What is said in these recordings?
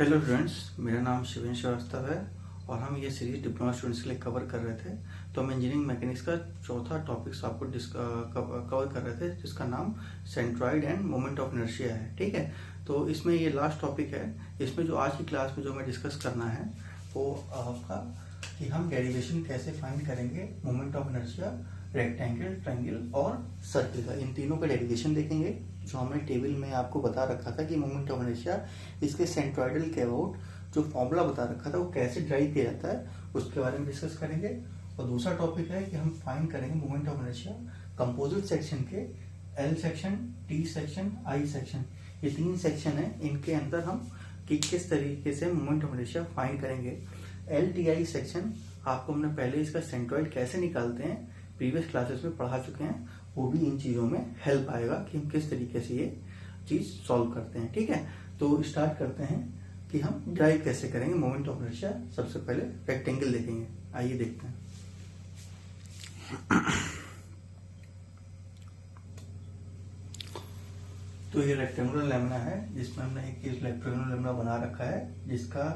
Hello students, मेरा नाम शिवेन श्रीवास्तव है और हम ये सीरीज डिप्लोमा स्टूडेंट्स के लिए कवर कर रहे थे। तो हम इंजीनियरिंग मैकेनिक्स का चौथा टॉपिक्स आपको कवर कर रहे थे, जिसका नाम centroid end moment of inertia है। ठीक है, तो इसमें ये लास्ट टॉपिक है। इसमें जो आज की क्लास में जो हमें डिस्कस करना है वो आपका कि हम डेरिवेशन कैसे फाइंड करेंगे moment of inertia, rectangle, triangle और सर्किल का। इन तीनों का डेरिवेशन देखेंगे जो हमने टेबल में आपको बता रखा था कि मोमेंट ऑफ इनर्शिया इसके सेंट्रॉइडल के अबाउट जो फॉर्मूला बता रखा था वो कैसे ड्राइव किया जाता है उसके बारे में डिस्कस करेंगे। और दूसरा टॉपिक है कि हम फाइंड करेंगे moment of inertia composite section के L section, T section, I section. ये तीन सेक्शन है, इनके अंदर हम किस तरीके से मोमेंट ऑफ इनर्शिया फाइंड करेंगे। एल टी आई सेक्शन आपको हमने पहले इसका सेंट्रॉइड कैसे निकालते हैं प्रीवियस क्लासेस में पढ़ा चुके हैं, वो भी इन चीजों में हेल्प आएगा कि हम किस तरीके से ये चीज सॉल्व करते हैं। ठीक है, तो स्टार्ट करते हैं कि हम ड्राइव कैसे करेंगे मोमेंट ऑफ इनर्शिया। सबसे पहले रेक्टेंगल देखेंगे, आइए देखते हैं। तो ये रेक्टेंगुलर लेमिना है जिसमें हमने एक रेक्टेंगुलर लेमिना बना रखा है जिसका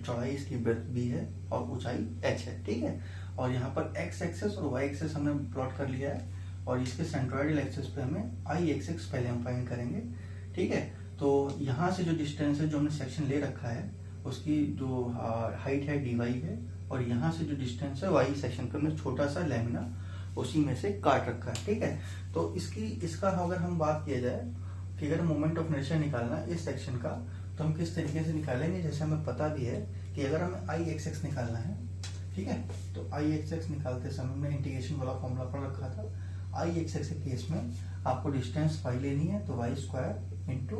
चौड़ाई इसकी ब्रेथ बी है और ऊंचाई एच है। ठीक है, और यहाँ पर एक्स एक्सेस और वाई एक्सेस हमने प्लॉट कर लिया है और इसके सेंट्रॉइडल एक्सेस पे हमें आई एक्सेस पहले हम फाइंड करेंगे। ठीक है, तो यहाँ से जो डिस्टेंस है जो हमने सेक्शन ले रखा है उसकी जो हाइट है dy है और यहाँ से जो डिस्टेंस है वाई सेक्शन का हमने छोटा सा लेमिना उसी में से काट रखा है। ठीक है, तो इसका अगर हम बात किया जाए कि अगर मोमेंट ऑफ इनर्शिया निकालना है इस सेक्शन का तो हम किस तरीके से निकालेंगे। जैसे हमें पता भी है कि अगर हमें आई एक्स निकालना है, ठीक है, तो आई एक्स निकालते समय हमने इंटीग्रेशन वाला फॉर्मूला पढ़ रखा था। आई एक्स के केस में आपको डिस्टेंस वाई लेनी है तो वाई स्क्वायर इंटू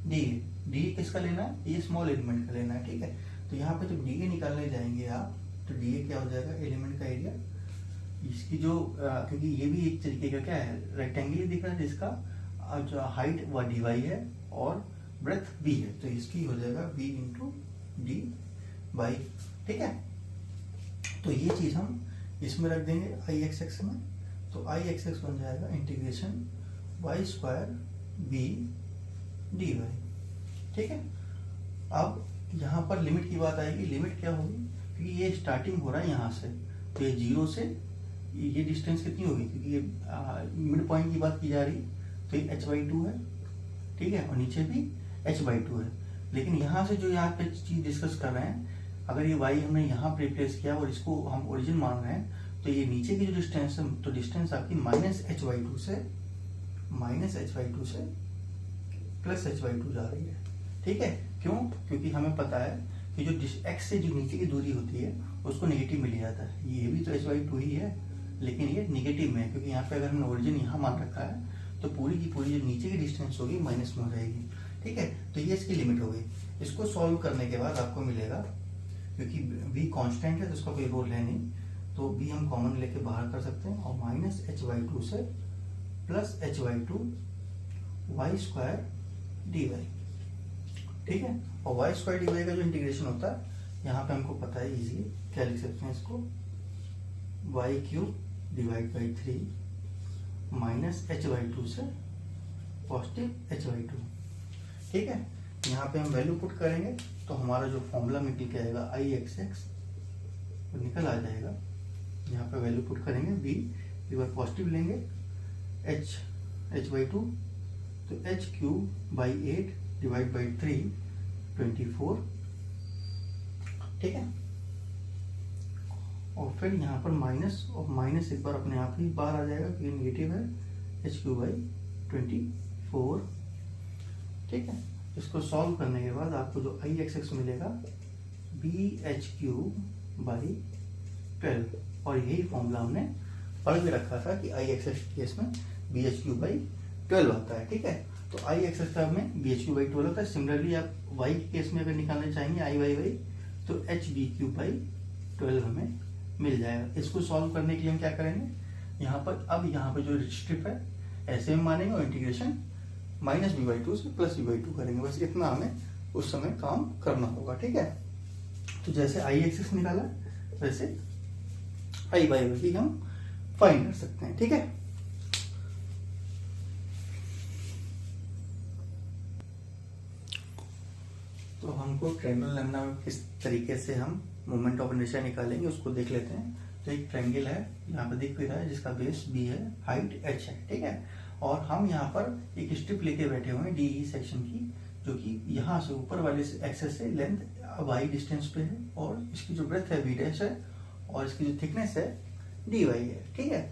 डी किसका लेना है, ये स्मॉल एलिमेंट का लेना है। ठीक है, तो यहाँ पे जब डी निकालने जाएंगे आप तो डी क्या हो जाएगा, एलिमेंट का एरिया। इसकी जो क्योंकि ये भी एक तरीके का क्या है, रेक्टेंगल दिख रहा है जिसका जो हाइट वह डी वाई है और ब्रेथ बी है, तो इसकी हो जाएगा बी इंटू डी बाई। ठीक है, तो ये चीज हम इसमें रख देंगे आई एक्स में, तो आई एक्स बन जाएगा integration y square b d y. ठीक है, अब यहाँ पर लिमिट की बात आएगी। लिमिट क्या होगी, क्योंकि ये स्टार्टिंग हो रहा है यहाँ से, तो ये जीरो से ये डिस्टेंस कितनी होगी, क्योंकि ये मिड पॉइंट की बात की जा रही है तो ये h/2 है। ठीक है, और नीचे भी h/2 है। लेकिन यहाँ से जो यहाँ पे चीज डिस्कस कर रहे हैं, अगर ये y हमने यहाँ पे रिप्लेस किया और इसको हम ओरिजिन मान रहे हैं तो ये नीचे की जो डिस्टेंस है तो डिस्टेंस आपकी -h/2 से प्लस h/2 जा रही है। ठीक है, क्यों, क्योंकि हमें पता है कि जो x से जो नीचे की दूरी होती है उसको नेगेटिव में लिया जाता है। ये भी तो h/2 ही है लेकिन ये नेगेटिव में है, क्योंकि यहाँ पे अगर हमने ओरिजिन यहाँ मान रखा है तो पूरी की पूरी जो नीचे की डिस्टेंस होगी माइनस में हो जाएगी। ठीक है, तो ये इसकी लिमिट हो गई। इसको सॉल्व करने के बाद आपको मिलेगा, क्योंकि v कांस्टेंट है तो उसका कोई रोल है नहीं, तो v हम कॉमन लेके बाहर कर सकते हैं और -h/2 से plus h/2 y square d y. ठीक है, और वाई स्क्वायर डी वाई का जो इंटीग्रेशन होता है यहाँ पे हमको पता है इजी, क्या लिख सकते हैं इसको, y³ डिवाइड बाई 3 -h/2 से पॉजिटिव h/2। ठीक है, यहाँ पे हम वैल्यू पुट करेंगे तो हमारा जो फॉर्मूला निकल के आएगा आई एक्स वो निकल आ जाएगा। यहाँ पे वैल्यू पुट करेंगे b एक बार पॉजिटिव लेंगे h/2 तो h³ बाई 8 डिवाइड बाई 3 24। ठीक है, और फिर यहाँ पर माइनस और माइनस एक बार अपने आप ही बाहर आ जाएगा क्योंकि नेगेटिव है, h³ बाई 24। ठीक है, इसको सॉल्व करने के बाद आपको जो आई एक्स मिलेगा bh³ बाई 12 और यही फॉर्मूला हमने पढ़ के रखा था कि आई एक्स केस में bh³ बाई 12 आता है। ठीक है, तो आई एक्स का में bh³ बाई 12 होता है। सिमिलरली आप y के केस में अगर निकालना चाहेंगे आई वाई वाई तो hb³ बाई 12 हमें मिल जाएगा। इसको सॉल्व करने के लिए हम क्या करेंगे, यहाँ पर जो स्ट्रिप है ऐसे में मानेंगे और इंटीग्रेशन -b/2 से प्लस b/2 करेंगे। बस इतना हमें उस समय काम करना होगा। ठीक है, तो जैसे आई एक्सिस निकाला वैसे आई वाई भी हम फाइंड कर सकते हैं। ठीक है, तो हमको ट्रायंगुलर लेमना में किस तरीके से हम मोमेंट ऑफ इनर्शिया निकालेंगे उसको देख लेते हैं। तो एक ट्रायंगल है, यहाँ पे दिख भी रहा है, जिसका बेस b है, हाइट h है, ठीक है। और हम यहाँ पर एक स्ट्रिप लेके बैठे हुए हैं DE सेक्शन की, जो कि यहाँ से ऊपर वाले एक्सेस से लेंथ y डिस्टेंस पे है, और इसकी जो ब्रेथ है b डैश है, और इसकी जो थिकनेस है dy है, ठीक है।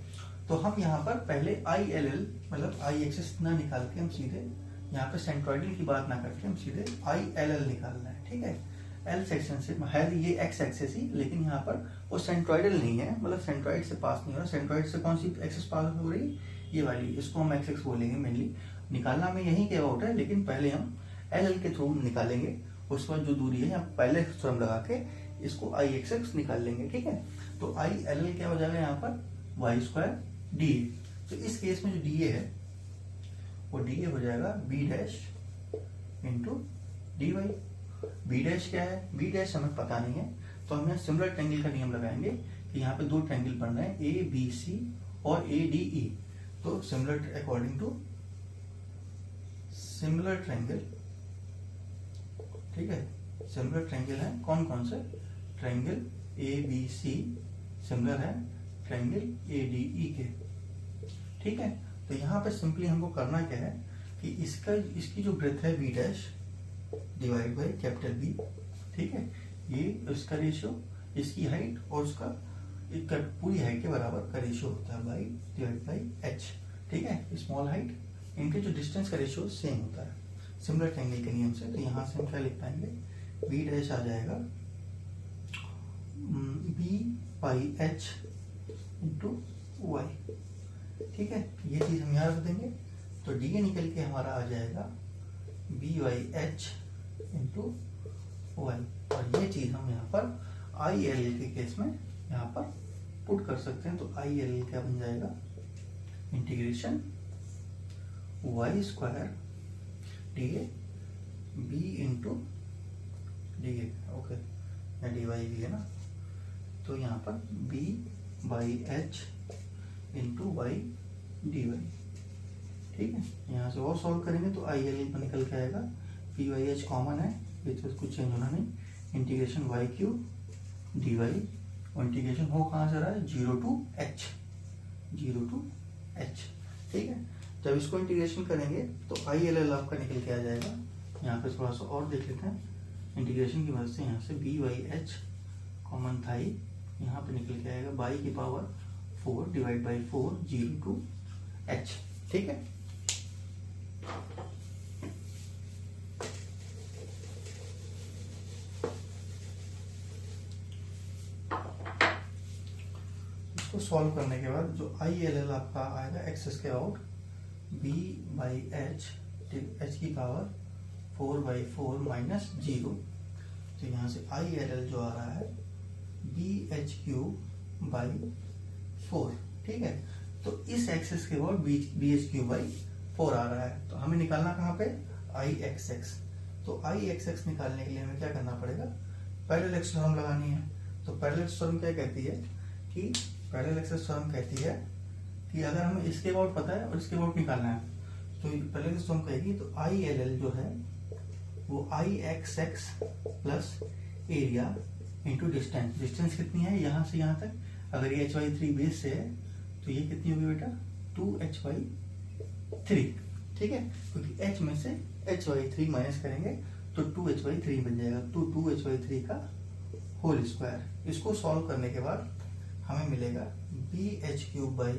तो हम यहाँ पर पहले ILL मतलब I एक्सेस ना निकाल के हम सीधे यहाँ पे सेंट्रॉइडल की बात ना करके हम सीधे ILL निकालना है, ठीक है। L सेक्शन से है ये x एक्सेस ही, लेकिन यहाँ पर वो सेंट्रॉइडल नहीं है, मतलब सेंट्रॉइड से पास नहीं हो रहा। सेंट्रॉइड से कौन सी एक्सेस पास हो रही, ये वाली, इसको हम x बोलेंगे मेनली। निकालना में यही के अबाउट है, लेकिन पहले हम LL के थ्रू निकालेंगे। उसके बाद जो दूरी है यहाँ पहले स्वयं लगा के इसको I एक्सेस निकाल लेंगे, ठीक है। तो ILL क्या हो जाएगा यहाँ पर y स्क्वायर DA। तो इस केस में जो DA है वो DA हो जाएगा b dash into dy। b dash क्या है, b डैश हमें पता नहीं है, तो हम यहाँ सिमिलर ट्रायंगल का नियम लगाएंगे कि यहाँ पे दो ट्रायंगल बन रहे हैं ABC और ADE। तो similar according to similar triangle, ठीक है। सिमिलर ट्रायंगल है कौन कौन से, ट्रायंगल ABC सिमिलर है ट्रायंगल ADE के, ठीक है। तो यहाँ पे सिंपली हमको करना क्या है कि इसकी जो ब्रेथ है b dash divide by capital B, ठीक है। ये इसका रेशियो, इसकी हाइट और उसका पूरी हाइट के बराबर का रेशियो होता है बाई डिवाइड बाई h, ठीक है। स्मॉल हाइट इनके जो डिस्टेंस का रेशियो सेम होता है सिमिलर ट्रायंगल के नियम से। तो यहाँ से हम क्या लिख पाएंगे, b डैश आ जाएगा b by h into y, ठीक है। ये चीज हम यहाँ रख देंगे, तो DA निकल के हमारा आ जाएगा b by h into y, और ये चीज हम यहाँ पर ILL के केस में यहाँ पर पुट कर सकते हैं। तो ILL क्या बन जाएगा, integration y square DA b into DA, okay, या dy भी है ना। तो यहाँ पर b by h into y dy, ठीक है। यहाँ से और सॉल्व करेंगे तो ILL पर निकल के आएगा, p बाई h कॉमन है, ये तो कुछ चेंज होना नहीं, इंटीग्रेशन y क्यूब dy, और इंटीग्रेशन हो कहाँ से रहा है, 0 टू h, ठीक है। जब इसको इंटीग्रेशन करेंगे तो ILL आपका निकल के आ जाएगा। यहाँ पे थोड़ा सा और देख लेते हैं, इंटीग्रेशन की मदद से यहाँ से b बाई h कॉमन था ही, यहाँ पे निकल के आएगा बाई की power 4 divide by 4 0 to h, ठीक है। इसको सॉल्व करने के बाद जो ILL आपका आएगा एक्सेस के आउट b बाई h की पावर 4 बाई 4 माइनस 0। तो यहाँ से ILL जो आ रहा है BH क्यूब बाई 4, ठीक है। तो इस एक्सेस के बाद BH क्यूब बाई 4 आ रहा है, तो हमें निकालना कहाँ पे, IXX। तो IXX निकालने के लिए हमें क्या करना पड़ेगा, पैरेलल एक्सेस थ्योरम लगानी है। तो पैरेलल एक्सेस थ्योरम क्या कहती है कि पैरेलल एक्सेस थ्योरम कहती है कि अगर हमें इसके अबाउट पता है और इसके अबाउट निकालना है, तो पैरेलल एक्सेस थ्योरम कहेगी तो ILL जो है वो IXX plus area into distance. Distance कितनी है यहाँ से यहाँ तक, अगर ये hy3 बेस से है तो ये कितनी होगी बेटा, 2hy3, ठीक है। क्योंकि h में से hy3 माइनस करेंगे तो 2hy3 बन जाएगा, तो 2hy3 का होल स्क्वायर। इसको सॉल्व करने के बाद हमें मिलेगा BH क्यूब बाई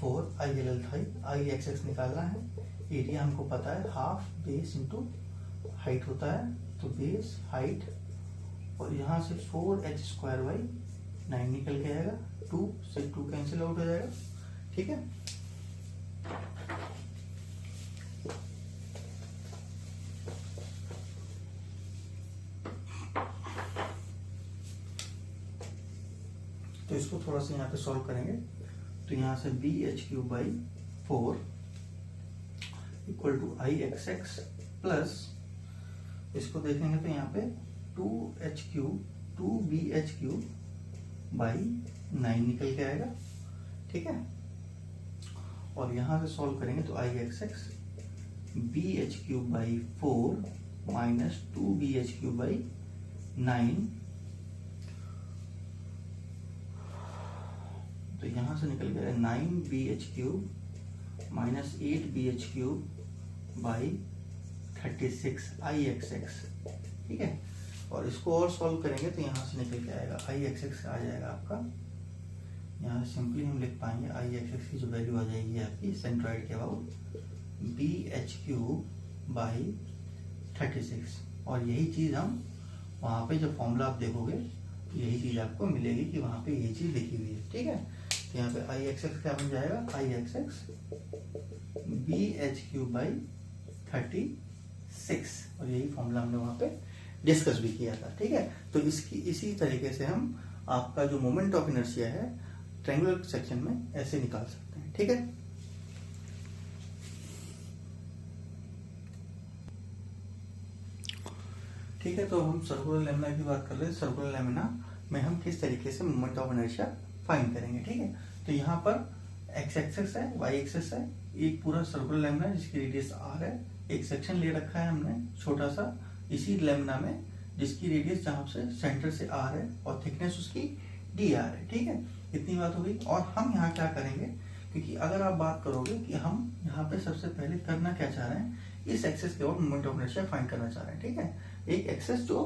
4 ILL था, IXX निकालना है, एरिया हमको पता है हाफ बेस इंटू हाइट होता है, तो बेस हाइट और यहाँ से 4h स्क्वायर बाई 9 निकल के आएगा, 2 से 2 कैंसिल आउट हो जाएगा, ठीक है। तो इसको थोड़ा सा यहाँ पे सॉल्व करेंगे, तो यहाँ से BH cube by 4 equal to IXX plus, इसको देखेंगे तो यहाँ पे 2h cube 2BH cube by 9 निकल के आएगा, ठीक है। और यहाँ से सॉल्व करेंगे तो IXX BH cube by 4 minus 2bh3/9, तो यहां से निकल गया 9bh3 माइनस 8bh3/36 Ixx, ठीक है। और इसको और सॉल्व करेंगे तो यहाँ से निकल के आएगा Ixx आ जाएगा आपका, यहाँ सिंपली हम लिख पाएंगे Ixx की जो वैल्यू आ जाएगी आपकी सेंट्रॉइड के अबाउट bh3/36, और यही चीज हम वहाँ पे जब फॉर्मूला आप देखोगे तो यही चीज आपको मिलेगी कि वहाँ पे यही चीज लिखी हुई है, ठीक है। तो यहाँ पे Ixx क्या बन जाएगा, Ixx bh3/36, और यही फॉर्मूला हमने वहाँ पे डिस्कस भी किया था, ठीक है। तो इसी तरीके से हम आपका जो मोमेंट ऑफ इनर्शिया है ट्रायंगुलर सेक्शन में ऐसे निकाल सकते हैं, ठीक है। ठीक है, तो हम सर्कुलर लेमिना की बात कर रहे हैं। सर्कुलर लेमिना में हम किस तरीके से मोमेंट ऑफ इनर्शिया फाइंड करेंगे, ठीक है। तो यहाँ पर एक्स एक्सिस है, वाई एक्सिस है, एक पूरा सर्कुलर लेमिना है जिसकी रेडियस r है। एक सेक्शन ले रखा है हमने छोटा सा इसी लेमिना में जिसकी रेडियस जहां से सेंटर से r है और थिकनेस उसकी dr है, ठीक है। इतनी बात हो गई। और हम यहाँ क्या करेंगे, क्योंकि अगर आप बात करोगे कि हम यहाँ पे सबसे पहले करना क्या चाह रहे हैं, इस एक्सिस के ऊपर मोमेंट ऑफ इनर्शिया फाइंड करना चाह रहे हैं, ठीक है। एक एक्सिस जो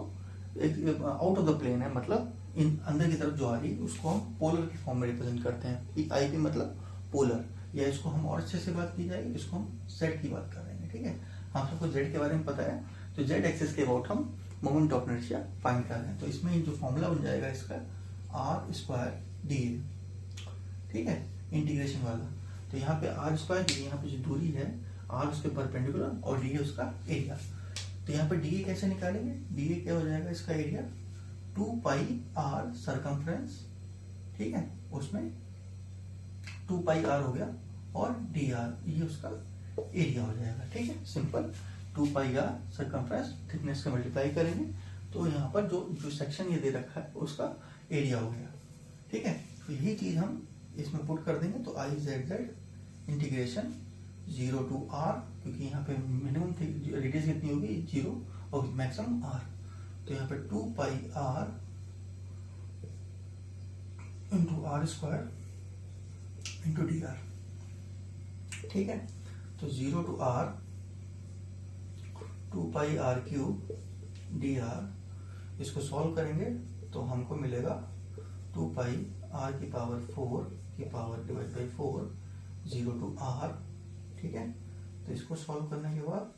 आउट ऑफ द प्लेन है, मतलब इन अंदर की तरफ जो आ रही है उसको हम पोलर के फॉर्म में रिप्रेजेंट करते हैं। आई पी मतलब पोलर, या इसको हम और अच्छे से बात की जाएगी, इसको हम जेड की बात कर रहे हैं, ठीक है। हम सबको जेड के बारे में पता है, तो जेड एक्सिस के अबाउट हम मोमेंट ऑफ इनर्शिया फाइंड कर रहे हैं। तो इसमें जो फॉर्मूला बन जाएगा इसका r²dA, ठीक है, इंटीग्रेशन वाला। तो यहाँ पे r², यहाँ पे जो दूरी है r उसके परपेंडिकुलर और d है उसका एरिया। तो यहाँ पे dA कैसे निकालेंगे, dA क्या हो जाएगा इसका एरिया 2πr सर्कम्फ्रेंस, ठीक है, उसमें 2πr हो गया और dr ये उसका एरिया हो जाएगा, ठीक है, सिंपल। 2πr सर्कम्फ्रेंस थिकनेस का मल्टीप्लाई करेंगे तो यहाँ पर जो सेक्शन ये दे रखा है उसका एरिया हो गया, ठीक है। तो यही चीज हम इसमें पुट कर देंगे तो Izz इंटीग्रेशन 0 to r, क्योंकि यहाँ पे मिनिमम रेडियस कितनी होगी 0 और मैक्सिमम r, तो यहाँ पे 2πr into r² into dr, ठीक है। तो 0 to r 2πr³ dr, इसको सॉल्व करेंगे तो हमको मिलेगा 2πr⁴ divide by 4 0 to r, ठीक है। तो इसको सॉल्व करने के बाद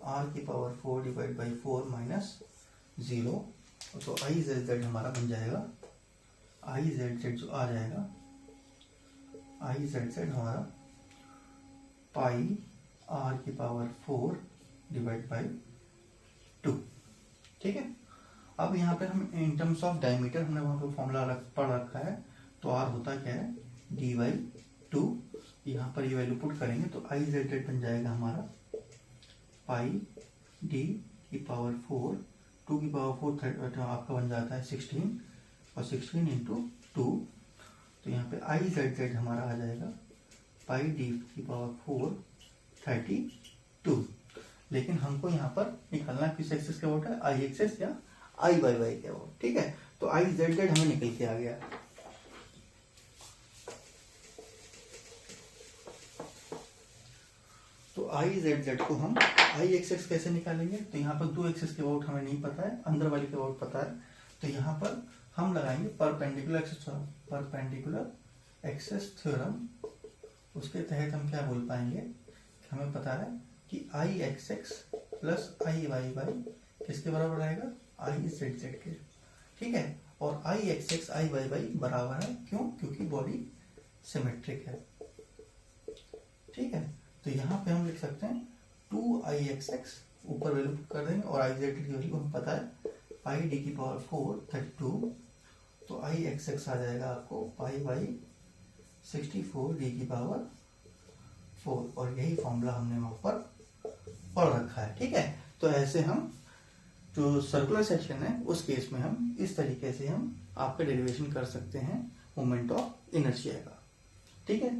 r⁴ डिवाइड बाई 4 माइनस 0, तो Izz हमारा बन जाएगा, Izz जो आ जाएगा Izz हमारा πr⁴ डिवाइड बाई 2, ठीक है। अब यहाँ पे हम इन टर्म्स ऑफ डायमीटर हमने वहां पे फॉर्मूला पढ़ रखा है, तो r होता क्या है d/2, यहाँ पर ये वैल्यू पुट करेंगे तो Izz बन जाएगा हमारा πd⁴ 2⁴ आपका बन जाता है 16 और 16 इंटू 2, तो यहाँ पे Izz हमारा आ जाएगा πd⁴ 32। लेकिन हमको यहाँ पर निकालना किस एक्सिस के अबाउट है, आई एक्सिस या आई बाई वाई के अबाउट, ठीक है। तो Izz हमें निकल के आ गया। तो Izz को हम आई एक्सिस कैसे निकालेंगे, तो यहाँ पर दो एक्सिस के अबाउट हमें नहीं पता है, अंदर वाली के अबाउट पता है, तो यहाँ पर हम लगाएंगे परपेंडिकुलर एक्सिस थ्योरम। उसके तहत हम क्या बोल पाएंगे, हमें पता है कि आई x x plus I Y Y किसके बराबर आएगा, आई जेड जेड के, ठीक है। और आई एक्स एक्स आई वाई वाई बराबर है, क्यों, क्योंकि बॉडी सिमेट्रिक है, ठीक है। तो यहाँ पे हम लिख सकते हैं 2Ixx ऊपर वैल्यू कर देंगे और आई जेड की वैल्यू हमें पता है πd⁴ 32, तो Ixx आ जाएगा आपको π/64d⁴, और यही फॉर्मूला हमने वहां पर पढ़ रखा है, ठीक है। तो ऐसे हम जो सर्कुलर सेक्शन है उस केस में हम इस तरीके से हम आपका डेरिवेशन कर सकते हैं मोमेंट ऑफ इनर्शिया का, ठीक है।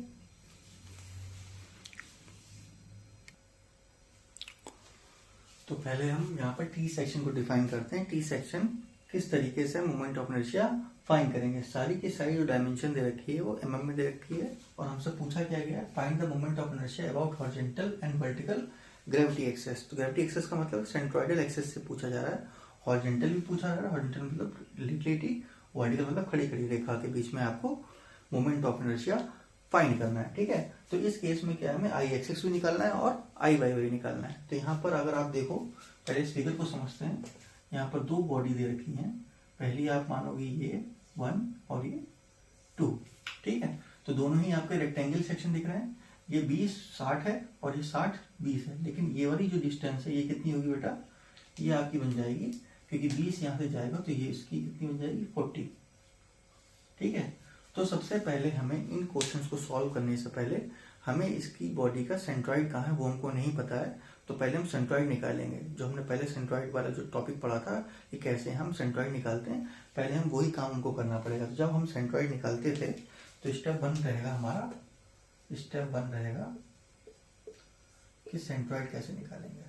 तो पहले हम यहाँ पर टी सेक्शन को डिफाइन करते हैं। टी सेक्शन किस तरीके से मोमेंट ऑफ इनर्शिया फाइंड करेंगे। सारी की सारी जो डायमेंशन दे रखी है वो mm में दे रखी है और हमसे पूछा क्या गया है, find the moment of inertia about horizontal and vertical gravity axes. तो ग्रेविटी एक्सेस का मतलब सेंट्रोइडल एक्सेस से पूछा जा रहा है, हॉरिजॉन्टल भी पूछा जा रहा है। हॉरिजॉन्टल मतलब लिटरेटी, वर्टिकल मतलब खड़ी खड़ी रेखा के बीच में आपको मोमेंट ऑफ इनर्शिया फाइंड करना है। ठीक है, तो इस केस में क्या है, हमें आई एक्सेस भी निकालना है और आई वाई भी निकालना है। तो यहाँ पर अगर आप देखो, पहले इस फिगर को समझते हैं। यहाँ पर दो बॉडी दे रखी हैं, पहली आप मानोगे ये 1 और ये 2। ठीक है, तो दोनों ही आपके रेक्टेंगल सेक्शन दिख रहे हैं। ये 20 60 है और ये 60 20 है, लेकिन ये वाली जो डिस्टेंस है ये कितनी होगी बेटा, ये आपकी बन जाएगी, क्योंकि 20 यहाँ से जाएगा तो ये इसकी कितनी बन जाएगी 40। ठीक है, तो सबसे पहले हमें इन क्वेश्चंस को सॉल्व करने से पहले हमें इसकी बॉडी का सेंट्रॉइड कहाँ है वो हमको नहीं पता है। तो पहले हम सेंट्रॉइड निकालेंगे। जो हमने पहले सेंट्रॉइड वाला जो टॉपिक पढ़ा था कि कैसे हम सेंट्रॉइड निकालते हैं, पहले हम वही काम हमको करना पड़ेगा। तो जब हम सेंट्रॉइड निकालते थे तो स्टेप 1 रहेगा हमारा, स्टेप 1 रहेगा कि सेंट्रॉइड कैसे निकालेंगे।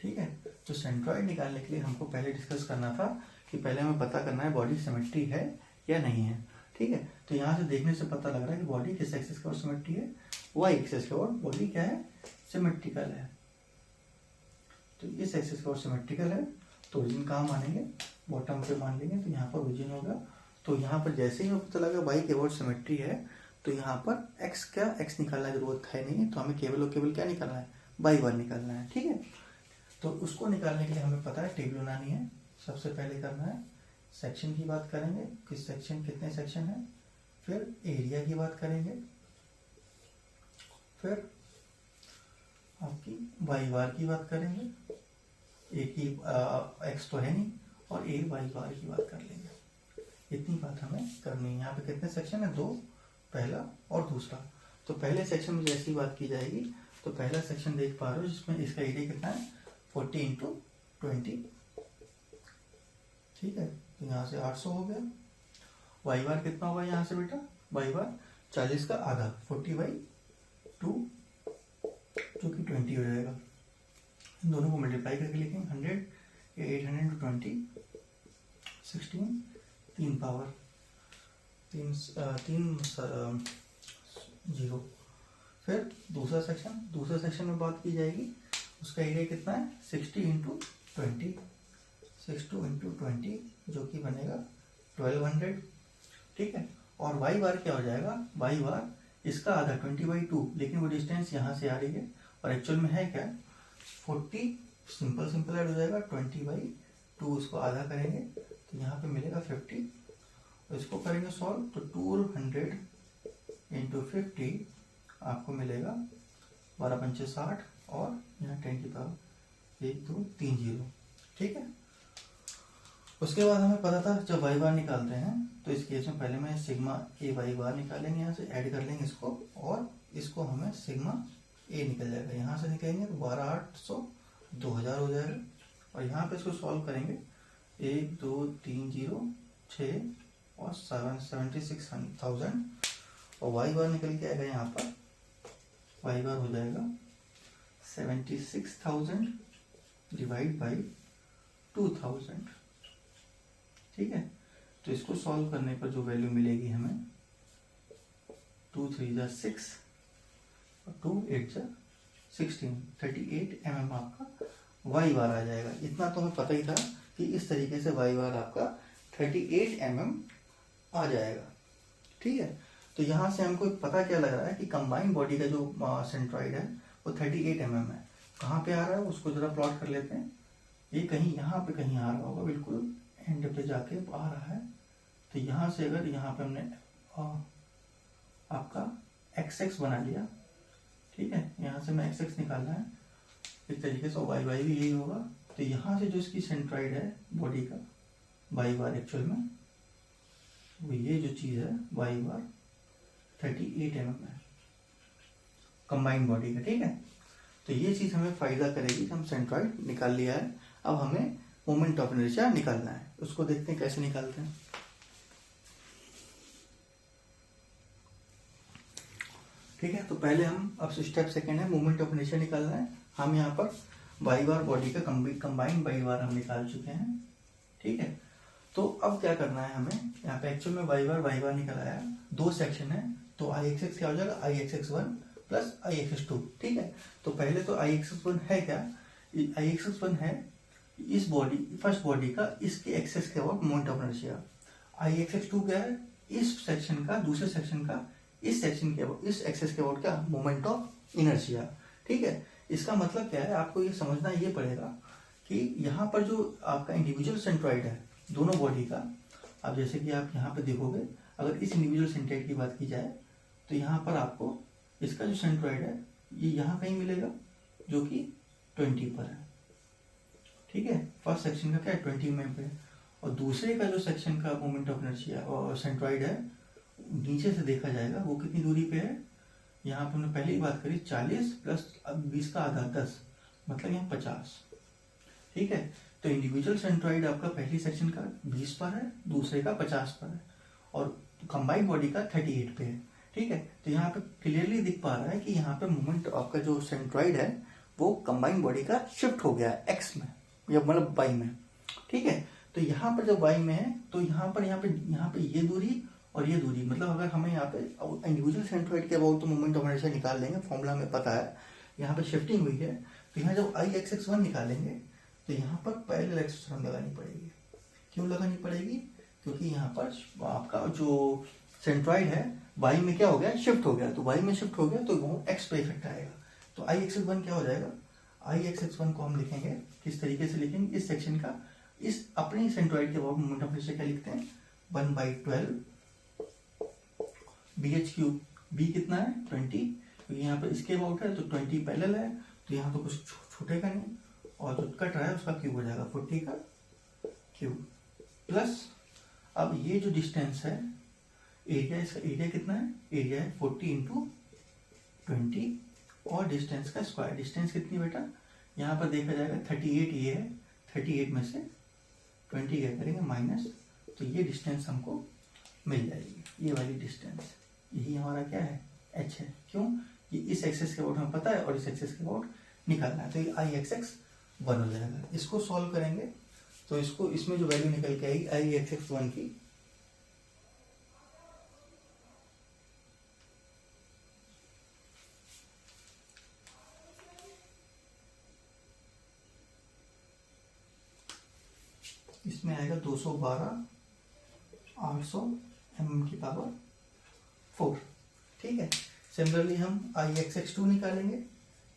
ठीक है, तो सेंट्रॉइड निकालने के लिए हमको पहले डिस्कस करना था कि पहले हमें पता करना है बॉडी सिमेट्री है या नहीं है। ठीक है, तो यहाँ से देखने से पता लग रहा है कि बॉडी किस एक्सिस की ओर सिमेट्री है, वाई एक्सिस की ओर बॉडी क्या है, सिमेट्रिकल है। तो इस एक्सिस की ओर सिमेट्रिकल है, तो ओरिजिन कहाँ मानेंगे, बॉटम पे मान लेंगे। तो यहाँ पर ओरिजिन होगा। तो यहाँ पर जैसे ही हमें पता लगा वाई की ओर सिमेट्री है, तो यहाँ पर एक्स का एक्स निकालना की जरूरत है नहीं, तो हमें केवल और केवल क्या निकालना है, वाई बार निकालना है। ठीक है, तो उसको निकालने के लिए हमें पता है टेबल बनानी है। सबसे पहले करना है सेक्शन की बात करेंगे, किस सेक्शन, कितने सेक्शन है, फिर एरिया की बात करेंगे, फिर आपकी वाई बार की बात करेंगे, एक ही एक्स तो है नहीं, और ए वाई बार की बात कर लेंगे। इतनी बात हमें करनी है। यहाँ पे कितने सेक्शन है, 2, पहला और दूसरा। तो पहले सेक्शन में जैसी बात की जाएगी, तो पहला सेक्शन देख पा रहे हो जिसमें इसका एरिया कितना है 40 × 20। ठीक है, तो यहाँ से 800 हो गया। वाई बार कितना होगा यहाँ से बेटा, वाई बार 40 का आधा, 40/2 जो कि 20 हो जाएगा। इन दोनों को मल्टीप्लाई करके लिखेंगे 100 या 800 × 20 16, 3 पावर 3 0। फिर दूसरा सेक्शन में बात की जाएगी, उसका एरिया कितना है 60 × 20, 60 × 20 जो कि बनेगा 1200। ठीक है, और वाई बार क्या हो जाएगा, वाई बार इसका आधा 20/2, लेकिन वो डिस्टेंस यहाँ से आ रही है और एक्चुअल में है क्या 40। सिंपल ऐड हो जाएगा, 20/2 उसको आधा करेंगे तो यहाँ पे मिलेगा 50। और इसको करेंगे सॉल्व, तो 200 × 50 आपको मिलेगा 12 पंचे 60 और यहाँ 10 की पावर 1 2 3 0। ठीक है, उसके बाद हमें पता था जब वाई बार निकालते हैं तो इस केस में पहले में सिग्मा ए वाई बार निकालेंगे, यहाँ से ऐड कर लेंगे इसको, और इसको हमें सिग्मा ए निकल जाएगा। यहाँ से निकलेंगे तो 12 800 2000 हो जाएगा। और यहाँ पे इसको सॉल्व करेंगे 1 2 3 0 6 और 76,000 और वाई बार निकल के आएगा। यहाँ पर वाई बार हो जाएगा 76,000 डिवाइड बाई 2000। ठीक है, तो इसको सॉल्व करने पर जो वैल्यू मिलेगी हमें 2 3 6 और 2 8 16, 38 mm आपका वाई बार आ जाएगा। इतना तो हमें पता ही था कि इस तरीके से वाई बार आपका 38 mm आ जाएगा। ठीक है, तो यहाँ से हमको पता क्या लग रहा है कि कंबाइंड बॉडी का जो सेंट्रॉइड है वो 38 mm है। कहाँ पे आ रहा है उसको जरा प्लॉट कर लेते हैं। ये कहीं यहाँ पे कहीं आ रहा होगा, बिल्कुल एंड पे जाके आ रहा है। तो यहाँ से अगर यहाँ पे हमने आपका एक्स बना लिया, ठीक है, यहाँ से मैं एक्स निकालना है इस तरीके से, वाई वाई भी यही होगा। तो यहाँ से जो इसकी सेंट्रॉइड है बॉडी का वाई बार एक्चुअल में वो ये जो चीज़ है वाई बार 38 mm है कंबाइंड बॉडी का। ठीक है, तो ये चीज़ हमें फायदा करेगी कि हम सेंट्रॉइड निकाल लिया है। अब हमें मोमेंट ऑफ इनर्शिया निकालना है, उसको देखते हैं कैसे निकालते हैं। ठीक है, तो पहले हम अब स्टेप सेकंड है मोमेंट ऑफ इनर्शिया निकालना है। हम यहाँ पर वाई बार बॉडी का कंबाइंड वाई बार हम निकाल चुके हैं, ठीक है। तो अब क्या करना है हमें, यहाँ पे एक्चुअल में वाई बार निकल आया, दो सेक्शन है, तो आई एक्स एक्स क्या हो जाएगा, I x X one plus I x x two, ठीक है। तो पहले तो आई एक्स एक्स वन है क्या, आई एक्स एक्स वन है इस बॉडी, फर्स्ट बॉडी का इसके एक्सेस के about moment of inertia. I x x two क्या है, इस सेक्शन का, दूसरे सेक्शन का इस सेक्शन के अबाउट, इस एक्सेस के अबाउट क्या, मोमेंट ऑफ इनर्शिया, ठीक है। इसका मतलब क्या है, आपको ये समझना ये पड़ेगा कि यहाँ पर जो आपका इंडिविजुअल सेंट्रॉइड है दोनों बॉडी का, अब जैसे कि आप यहाँ पे देखोगे, अगर इस इंडिविजुअल सेंट्रॉइड की बात की जाए तो यहाँ पर आपको इसका जो सेंट्रॉइड है ये यहाँ कहीं मिलेगा जो कि 20 पर है, ठीक है। फर्स्ट सेक्शन का क्या है 20 में पे, और दूसरे का जो सेक्शन का मोमेंट ऑफ इनर्शिया और सेंट्रॉइड है नीचे से देखा जाएगा वो कितनी दूरी पे है, यहाँ पर हमने पहले ही बात करी 40 प्लस 20 का आधा 10, मतलब यहाँ 50, ठीक है। तो इंडिविजुअल सेंट्रॉइड आपका पहली सेक्शन का 20 पर है, दूसरे का 50 पर है, और कंबाइंड बॉडी का 38 पे है, ठीक है। तो यहाँ पे क्लियरली दिख पा रहा है कि यहाँ पे मोमेंट आपका जो सेंट्रॉइड है वो कंबाइंड बॉडी का शिफ्ट हो गया है एक्स में, या मतलब वाई में, ठीक है। तो यहाँ पर जब वाई में है तो यहाँ पे ये दूरी और ये दूरी, मतलब अगर हमें यहाँ पे इंडिविजुअल सेंट्रॉइड के अबाउट तो मोमेंट ऑफ इनर्शिया निकाल लेंगे, फॉर्मूला में पता है, यहाँ पे शिफ्टिंग हुई है, तो यहाँ जब आई एक्स एक्स वन निकालेंगे तो यहाँ पर पैरेलल एक्सेलरेशन लगानी पड़ेगी। क्यों लगानी पड़ेगी, क्योंकि यहाँ पर आपका जो सेंट्रॉइड है वाई में क्या हो गया, शिफ्ट हो गया, तो वाई में शिफ्ट हो गया तो वो एक्स पे इफेक्ट आएगा। तो आई एक्स एक्स वन क्या हो जाएगा, आई एक्स एक्स वन को हम लिखेंगे किस तरीके से लिखेंगे, इस सेक्शन का इस अपने सेंट्रॉइड के अबाउट मोमेंट ऑफ इनर्शिया क्या लिखते हैं 1/12 बी एच क्यूब, बी कितना है 20, तो यहाँ पर इसके अबाउट है तो 20 पैरेलल है, तो यहाँ तो कुछ छूटेगा नहीं, और जो कट रहा है उसका क्यूब हो जाएगा 40 का क्यूब, प्लस अब ये जो डिस्टेंस है एरिया, इसका एरिया कितना है, एरिया है 40 इंटू 20, और डिस्टेंस का स्क्वायर, डिस्टेंस कितनी बेटा, यहाँ पर देखा जाएगा 38 ये है, 38 में से 20 क्या करेंगे माइनस, तो ये डिस्टेंस हमको मिल जाएगी, ये वाली डिस्टेंस, यही हमारा क्या है h है। क्यों, ये इस एक्सेस के अबाउट हमें पता है और इस एक्सेस के अबाउट निकालना है, तो ये आई एक्स एक्स वन हो जाएगा। इसको सॉल्व करेंगे तो इसको, इसमें जो वैल्यू निकल के आएगी आई एक्स एक्स वन की, इसमें आएगा 212 800 mm की पावर 4, ठीक है। सिमिलरली हम आई एक्स एक्स टू निकालेंगे,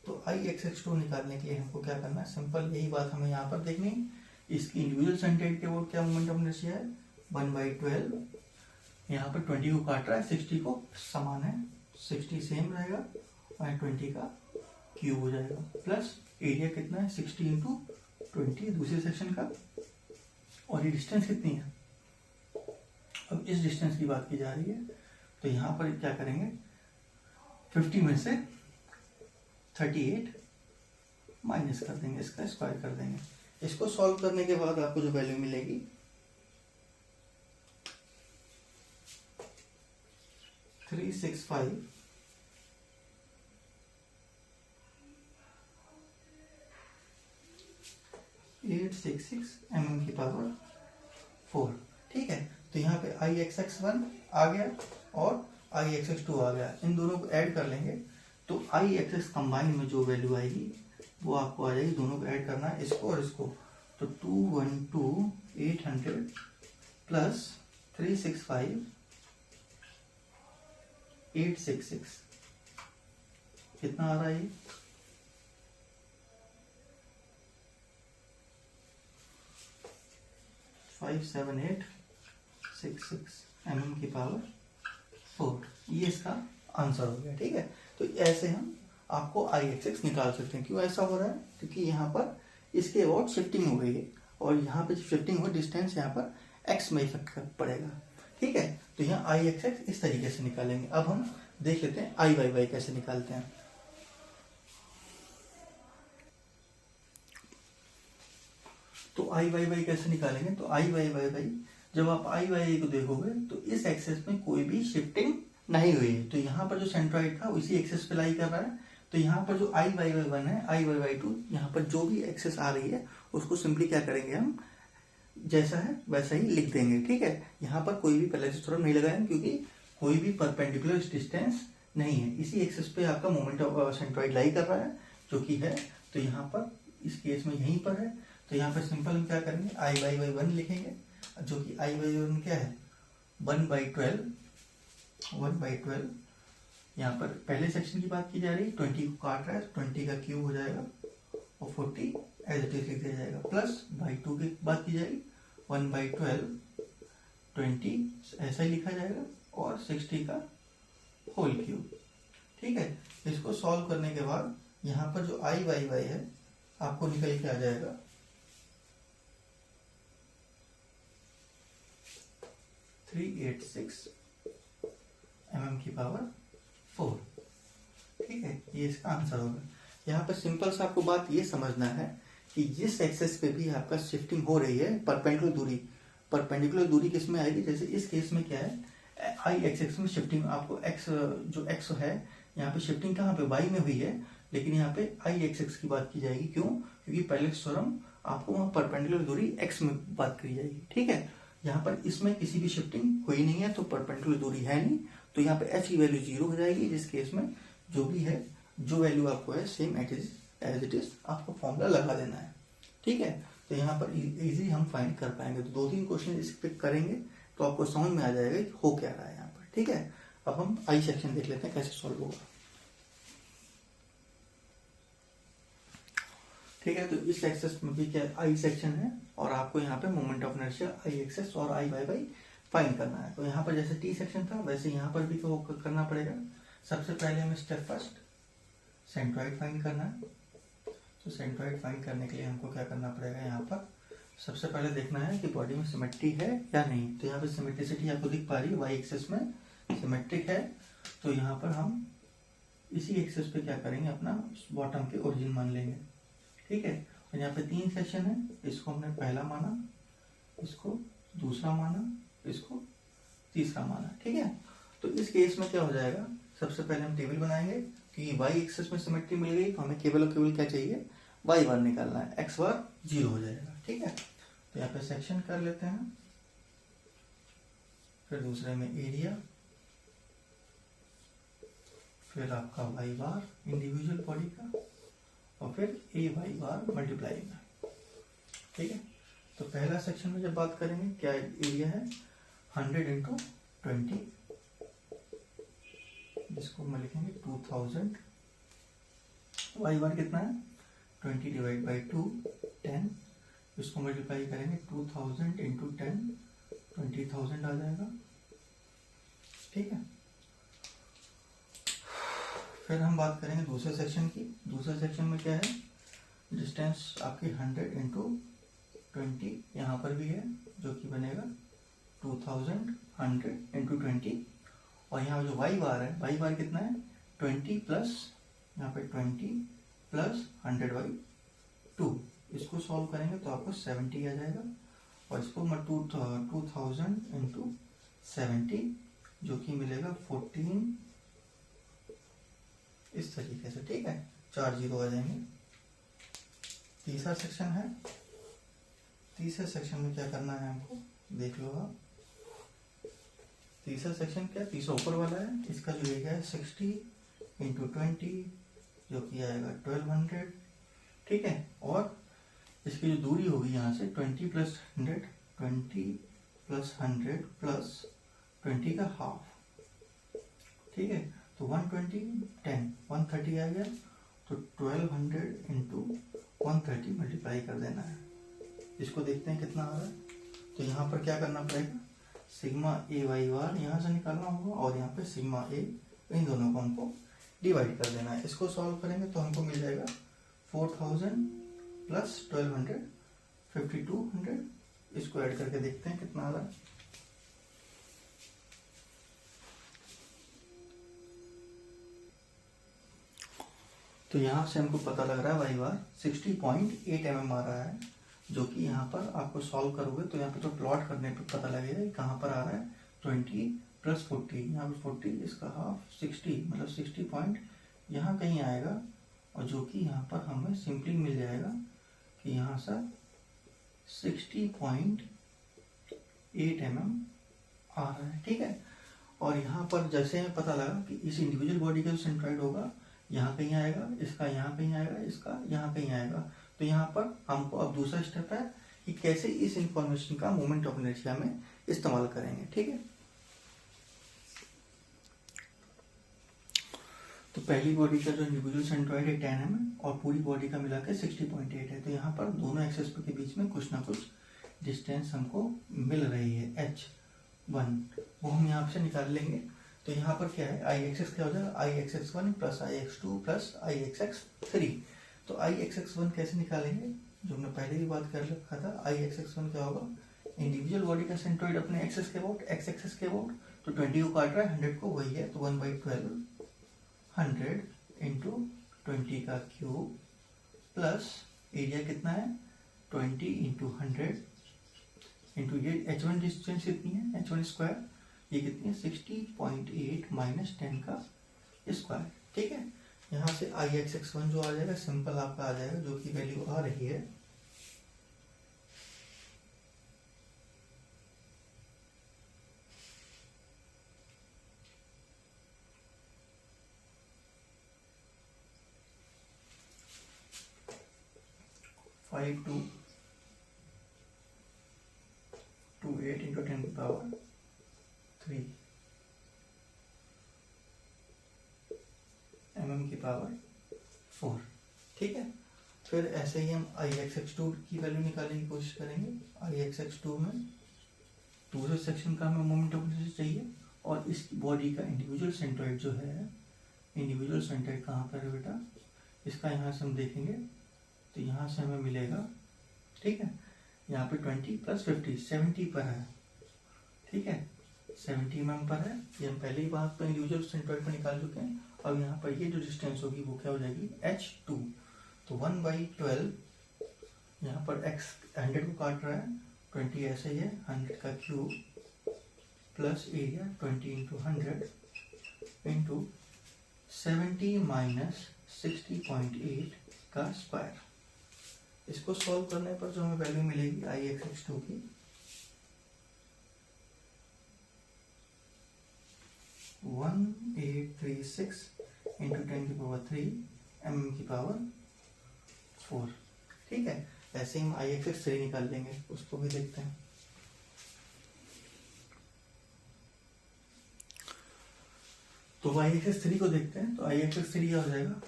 तो आई एक्स एक्स टू निकालने के लिए हमको क्या करना है, सिंपल यही बात हमें यहाँ पर देखनी है, इसकी इंडिविजुअल सेंट्रॉइड के अबाउट क्या मोमेंट ऑफ इनर्शिया है 1/12, यहाँ पर 20 को काट रहा है, 60 को समान है, 60 सेम रहेगा और 20 का क्यूब हो जाएगा, प्लस एरिया कितना है 60 इंटू 20 दूसरे सेक्शन का, और ये डिस्टेंस कितनी है, अब इस डिस्टेंस की बात की जा रही है, तो यहाँ पर क्या करेंगे 50 में से 38 माइनस कर देंगे, इसका स्क्वायर कर देंगे। इसको सॉल्व करने के बाद आपको जो वैल्यू मिलेगी 365 866 mm की पावर 4, ठीक है। तो यहाँ पे आई एक्स एक्स वन आ गया और आई एक्स एक्स टू आ गया, इन दोनों को ऐड कर लेंगे तो आई एक्स एक्स कंबाइन में जो वैल्यू आएगी वो आपको आ जाएगी, दोनों को ऐड करना है इसको और इसको, तो 212 800 प्लस 365 866 कितना आ रहा है ये 57866 mm की पावर 4, ये इसका आंसर हो गया, ठीक है। तो ऐसे हम आपको आई एक्स एक्स निकाल सकते हैं। क्यों ऐसा हो रहा है, क्योंकि यहाँ पर इसके अबाउट शिफ्टिंग हो गई है, और यहाँ पे शिफ्टिंग हो डिस्टेंस यहाँ पर एक्स में इफेक्ट पड़ेगा, ठीक है। तो यहाँ आई एक्स एक्स इस तरीके से निकालेंगे। अब हम देख लेते हैं आई वाई वाई कैसे निकालते हैं। तो आई वाई वाई कैसे निकालेंगे, तो आई वाई वाई वाई जब आप आई वाई को देखोगे तो इस एक्सेस में कोई भी शिफ्टिंग नहीं हुई है, तो यहाँ पर जो सेंट्रॉइड था उसी एक्सेस पे लाई कर रहा है, तो यहाँ पर जो आई वाई वाई वन है, आई वाई वाई टू, यहाँ पर जो भी एक्सेस आ रही है उसको सिंपली क्या करेंगे हम, जैसा है वैसा ही लिख देंगे, ठीक है। यहाँ पर कोई भी पैरेलल थ्योरम नहीं लगाएंगे क्योंकि कोई भी परपेंडिकुलर डिस्टेंस नहीं है, इसी एक्सेस पे आपका मोमेंट ऑफ सेंट्रॉइड लाई कर रहा है जो कि है, तो यहाँ पर इस केस में यहीं पर है, तो यहाँ पर सिंपल हम क्या करेंगे, आई वाई वाई वन लिखेंगे, जो कि आई वाई वन क्या है 1/12 यहाँ पर पहले सेक्शन की बात की जा रही है, 20 को काट रहा है, 20 का क्यूब हो जाएगा और 40 एज इट इज लिख दिया जाएगा, प्लस बाई 2 की बात की जाएगी 1/12 20 ऐसा ही लिखा जाएगा और 60 का होल क्यूब, ठीक है। इसको सॉल्व करने के बाद यहाँ पर जो आई वाई वाई है आपको निकल के आ जाएगा 386 mm की पावर 4, ठीक है, ये इसका आंसर होगा। यहाँ पर सिंपल सा आपको बात ये समझना है कि जिस एक्सेस पे भी आपका शिफ्टिंग हो रही है परपेंडिकुलर दूरी किस में आएगी, जैसे इस केस में क्या है, आई एक्स में शिफ्टिंग आपको एक्स जो एक्स है यहाँ पे शिफ्टिंग कहाँ पे वाई में हुई है, लेकिन यहाँ पे आई एक्स की बात की जाएगी, क्यों, क्योंकि पहले थ्योरम आपको वहाँ परपेंडिकुलर दूरी एक्स में बात करी जाएगी, ठीक है। यहाँ पर इसमें किसी भी शिफ्टिंग हुई नहीं है तो परपेंडिकुलर दूरी है नहीं, तो यहाँ पे एच की वैल्यू 0 हो जाएगी, जिस केस में जो भी है जो वैल्यू आपको है सेम एज इट इज आपको फॉर्मूला लगा देना है, ठीक है। तो यहाँ पर इजी हम फाइंड कर पाएंगे, तो 2-3 क्वेश्चन इस पे करेंगे तो आपको समझ में आ जाएगा कि हो क्या रहा है यहाँ पर, ठीक है। अब हम आई सेक्शन देख लेते हैं कैसे सॉल्व होगा, ठीक है। तो इस एक्सेस में भी क्या आई सेक्शन है और आपको यहाँ पे moment of inertia I axes और आई वाई वाई फाइंड करना है। तो यहाँ पर जैसे टी सेक्शन था वैसे यहाँ पर भी तो करना पड़ेगा। सबसे पहले हमें स्टेप फर्स्ट सेंट्रॉइड फाइंड करना है। तो सेंट्रॉइड फाइंड करने के लिए हमको क्या करना पड़ेगा, यहाँ पर सबसे पहले देखना है कि बॉडी में सिमेट्री है या नहीं। तो यहाँ पर सिमेट्रिसिटी आपको दिख पा रही है, वाई एक्सेस में सिमेट्रिक है, तो यहाँ पर हम इसी एक्सेस पे क्या करेंगे, अपना बॉटम के ओरिजिन मान लेंगे, ठीक है। और यहाँ पे 3 सेक्शन है, इसको हमने पहला माना, इसको दूसरा माना, इसको तीसरा माना, ठीक है। तो इस केस में क्या हो जाएगा, सबसे पहले हम टेबल बनाएंगे कि वाई एक्सेस में सिमेट्री मिल गई तो हमें केवल और केवल क्या चाहिए, वाई बार निकालना है, एक्स बार 0 हो जाएगा, ठीक है। तो यहाँ पे सेक्शन कर लेते हैं, फिर दूसरे में एरिया, फिर आपका वाई बार इंडिविजुअल बॉडी का, और फिर ए वाई बार मल्टीप्लाई में, ठीक है। तो पहला सेक्शन में जब बात करेंगे क्या एरिया है 100 × 20, जिसको हम लिखेंगे 2000, वाई बार कितना है 20 / 2 10, इसको मल्टीप्लाई करेंगे 2000 × 10 20,000 आ जाएगा, ठीक है। फिर हम बात करेंगे दूसरे सेक्शन की। दूसरे सेक्शन में क्या है, डिस्टेंस आपकी 100 × 20 यहाँ पर भी है, जो कि बनेगा 2000 100 × 20, और यहाँ जो वाई बार है, वाई बार कितना है 20 प्लस यहाँ पे 20 प्लस 100/2, इसको सॉल्व करेंगे तो आपको 70 आ जाएगा, और इसको 2000 × 70 जो कि मिलेगा 14 इस तरीके से, ठीक है, 4 0 आ जाएंगे। तीसरा सेक्शन है, तीसरे सेक्शन में क्या करना है हमको देख लो आप। तीसरा सेक्शन क्या, तीसरा ऊपर वाला है, इसका जो एरिया है 60 × 20 जो कि आएगा 1200, ठीक है। और इसकी जो दूरी होगी यहाँ से 20 + 100 20 + 100 + 20 का हाफ, ठीक है। तो 120 10 130 आ गया, तो 1200 × 130 मल्टीप्लाई कर देना है। इसको देखते हैं कितना आ रहा है। तो यहाँ पर क्या करना पड़ेगा, सिग्मा ए वाई बार यहाँ से निकालना होगा, और यहाँ पे सिग्मा ए, इन दोनों को हमको डिवाइड कर देना है। इसको सॉल्व करेंगे तो हमको मिल जाएगा 4000 + 1200 5200, इसको ऐड करके देखते हैं कितना आ रहा है। तो यहाँ से हमको पता लग रहा है वाई बार 60.8 mm आ रहा है, जो कि यहाँ पर आपको सॉल्व करोगे तो यहाँ पे तो प्लॉट करने पे पता लगेगा कहाँ पर आ रहा है 20 + 40, यहाँ पे 40 इसका हाफ 60 मतलब यहाँ कहीं आएगा और जो कि यहाँ पर हमें सिंपली मिल जाएगा कि यहाँ से 60.8 mm आ रहा है, ठीक है। और यहाँ पर जैसे हमें पता लगा कि इस इंडिविजुअल बॉडी का जो सेंट्रॉइड होगा यहाँ कहीं आएगा, इसका यहाँ कहीं आएगा, इसका यहाँ कहीं आएगा। तो यहाँ पर हमको अब दूसरा स्टेप है कि कैसे इस इंफॉर्मेशन का मोमेंट ऑफ इनर्शिया में इस्तेमाल करेंगे, ठीक है। तो पहली बॉडी का जो इंडिविजुअल सेंट्रॉइड है 10 mm और पूरी बॉडी का मिला के 60.8 है। तो यहाँ पर दोनों एक्सेस के बीच में कुछ ना कुछ डिस्टेंस हमको मिल रही है h1, वो हम यहाँ से निकाल लेंगे। तो यहाँ पर क्या है, आई एक्स एक्स क्या हो जाएगा, I x X one plus I x two plus I x x three. तो आई एक्स एक्स वन कैसे निकालेंगे, जो हमने पहले भी बात कर रखा था। आई एक्स एक्स वन क्या होगा, इंडिविजुअल बॉडी का सेंट्रॉइड अपने एक्सेस के अबाउट, एक्स एक्सेस के अबाउट, तो 20 को काट रहा है 100 को, वही है। तो 1/12 100 इंटू 20 का क्यूब प्लस एरिया कितना है 20 इंटू 100 इंटू ये h1 डिस्टेंस कितनी है h1 स्क्वायर, ये कितनी है 60.8 माइनस 10 का स्क्वायर, ठीक है। यहाँ से आई एक्स एक्स वन जो आ जाएगा सिंपल आपका आ जाएगा, जो की वैल्यू आ रही है 5228 इंटू 10 की पावर 3 mm की पावर 4, ठीक है। फिर ऐसे ही हम आई एक्स एक्स टू की वैल्यू निकालने की कोशिश करेंगे। आई एक्स एक्स टू में दूसरे सेक्शन का हमें मोमेंट ऑफ इनर्शिया चाहिए और इस बॉडी का इंडिविजुअल सेंट्रॉइड जो है, इंडिविजुअल सेंट्रॉइड कहाँ पर है बेटा, इसका यहाँ से हम देखेंगे तो यहाँ से हमें मिलेगा, ठीक है। यहाँ पे 20 प्लस 50 70 पर है, ठीक है, 70 mm पर है। ये हम पहले ही बात पर इंडिविजुअल सेंट्रॉइड पर निकाल चुके हैं। अब यहाँ पर ये जो डिस्टेंस होगी वो क्या हो जाएगी h2। तो 1/12 यहाँ पर x 100 को काट रहा है, 20 ऐसे ही है, 100 का cube plus area 20 into 100 into 70 minus 60.8 का स्क्वायर। इसको सॉल्व करने पर जो हमें वैल्यू मिलेगी आई एक्स एक्स टू की 1836 इंटू 10 की पावर 3 mm की पावर 4, ठीक है। ऐसे हम आई एक्स एक्स थ्री निकाल लेंगे, उसको भी देखते हैं। तो आई एक्स एक्स थ्री को देखते हैं। तो आई एक्स एक्स थ्री क्या हो जाएगा,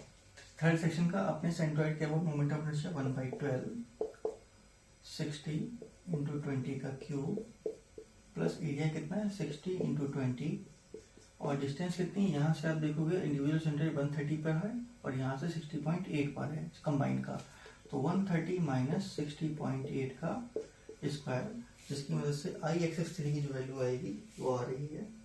थर्ड सेक्शन का अपने सेंट्रॉइड के about moment of inertia 1/12 60 into 20 का क्यूब प्लस एरिया कितना है 60 इंटू 20 और डिस्टेंस कितनी, यहाँ से आप देखोगे इंडिविजुअल सेंट्रॉइड 130 पर है और यहाँ से 60.8 पर है कंबाइंड का। तो 130 माइनस 60.8 का स्क्वायर, जिसकी वजह से आई एक्स एक्स थ्री की जो वैल्यू आएगी वो आ रही है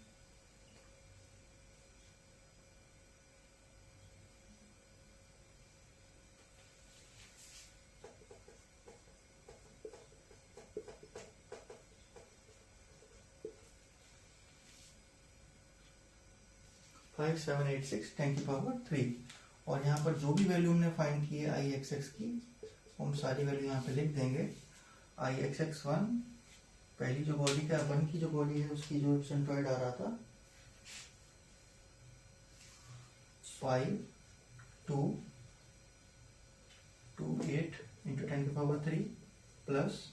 5786 10 की पावर 3। और यहाँ पर जो भी वैल्यू हमने फाइंड की है आई एक्स एक्स की, हम सारी वैल्यू यहाँ पे लिख देंगे। आई एक्स एक्स वन पहली जो बॉडी का वन की जो बॉडी है उसकी जो सेंट्रॉइड आ रहा था 5228 इंटू 10 की पावर 3 प्लस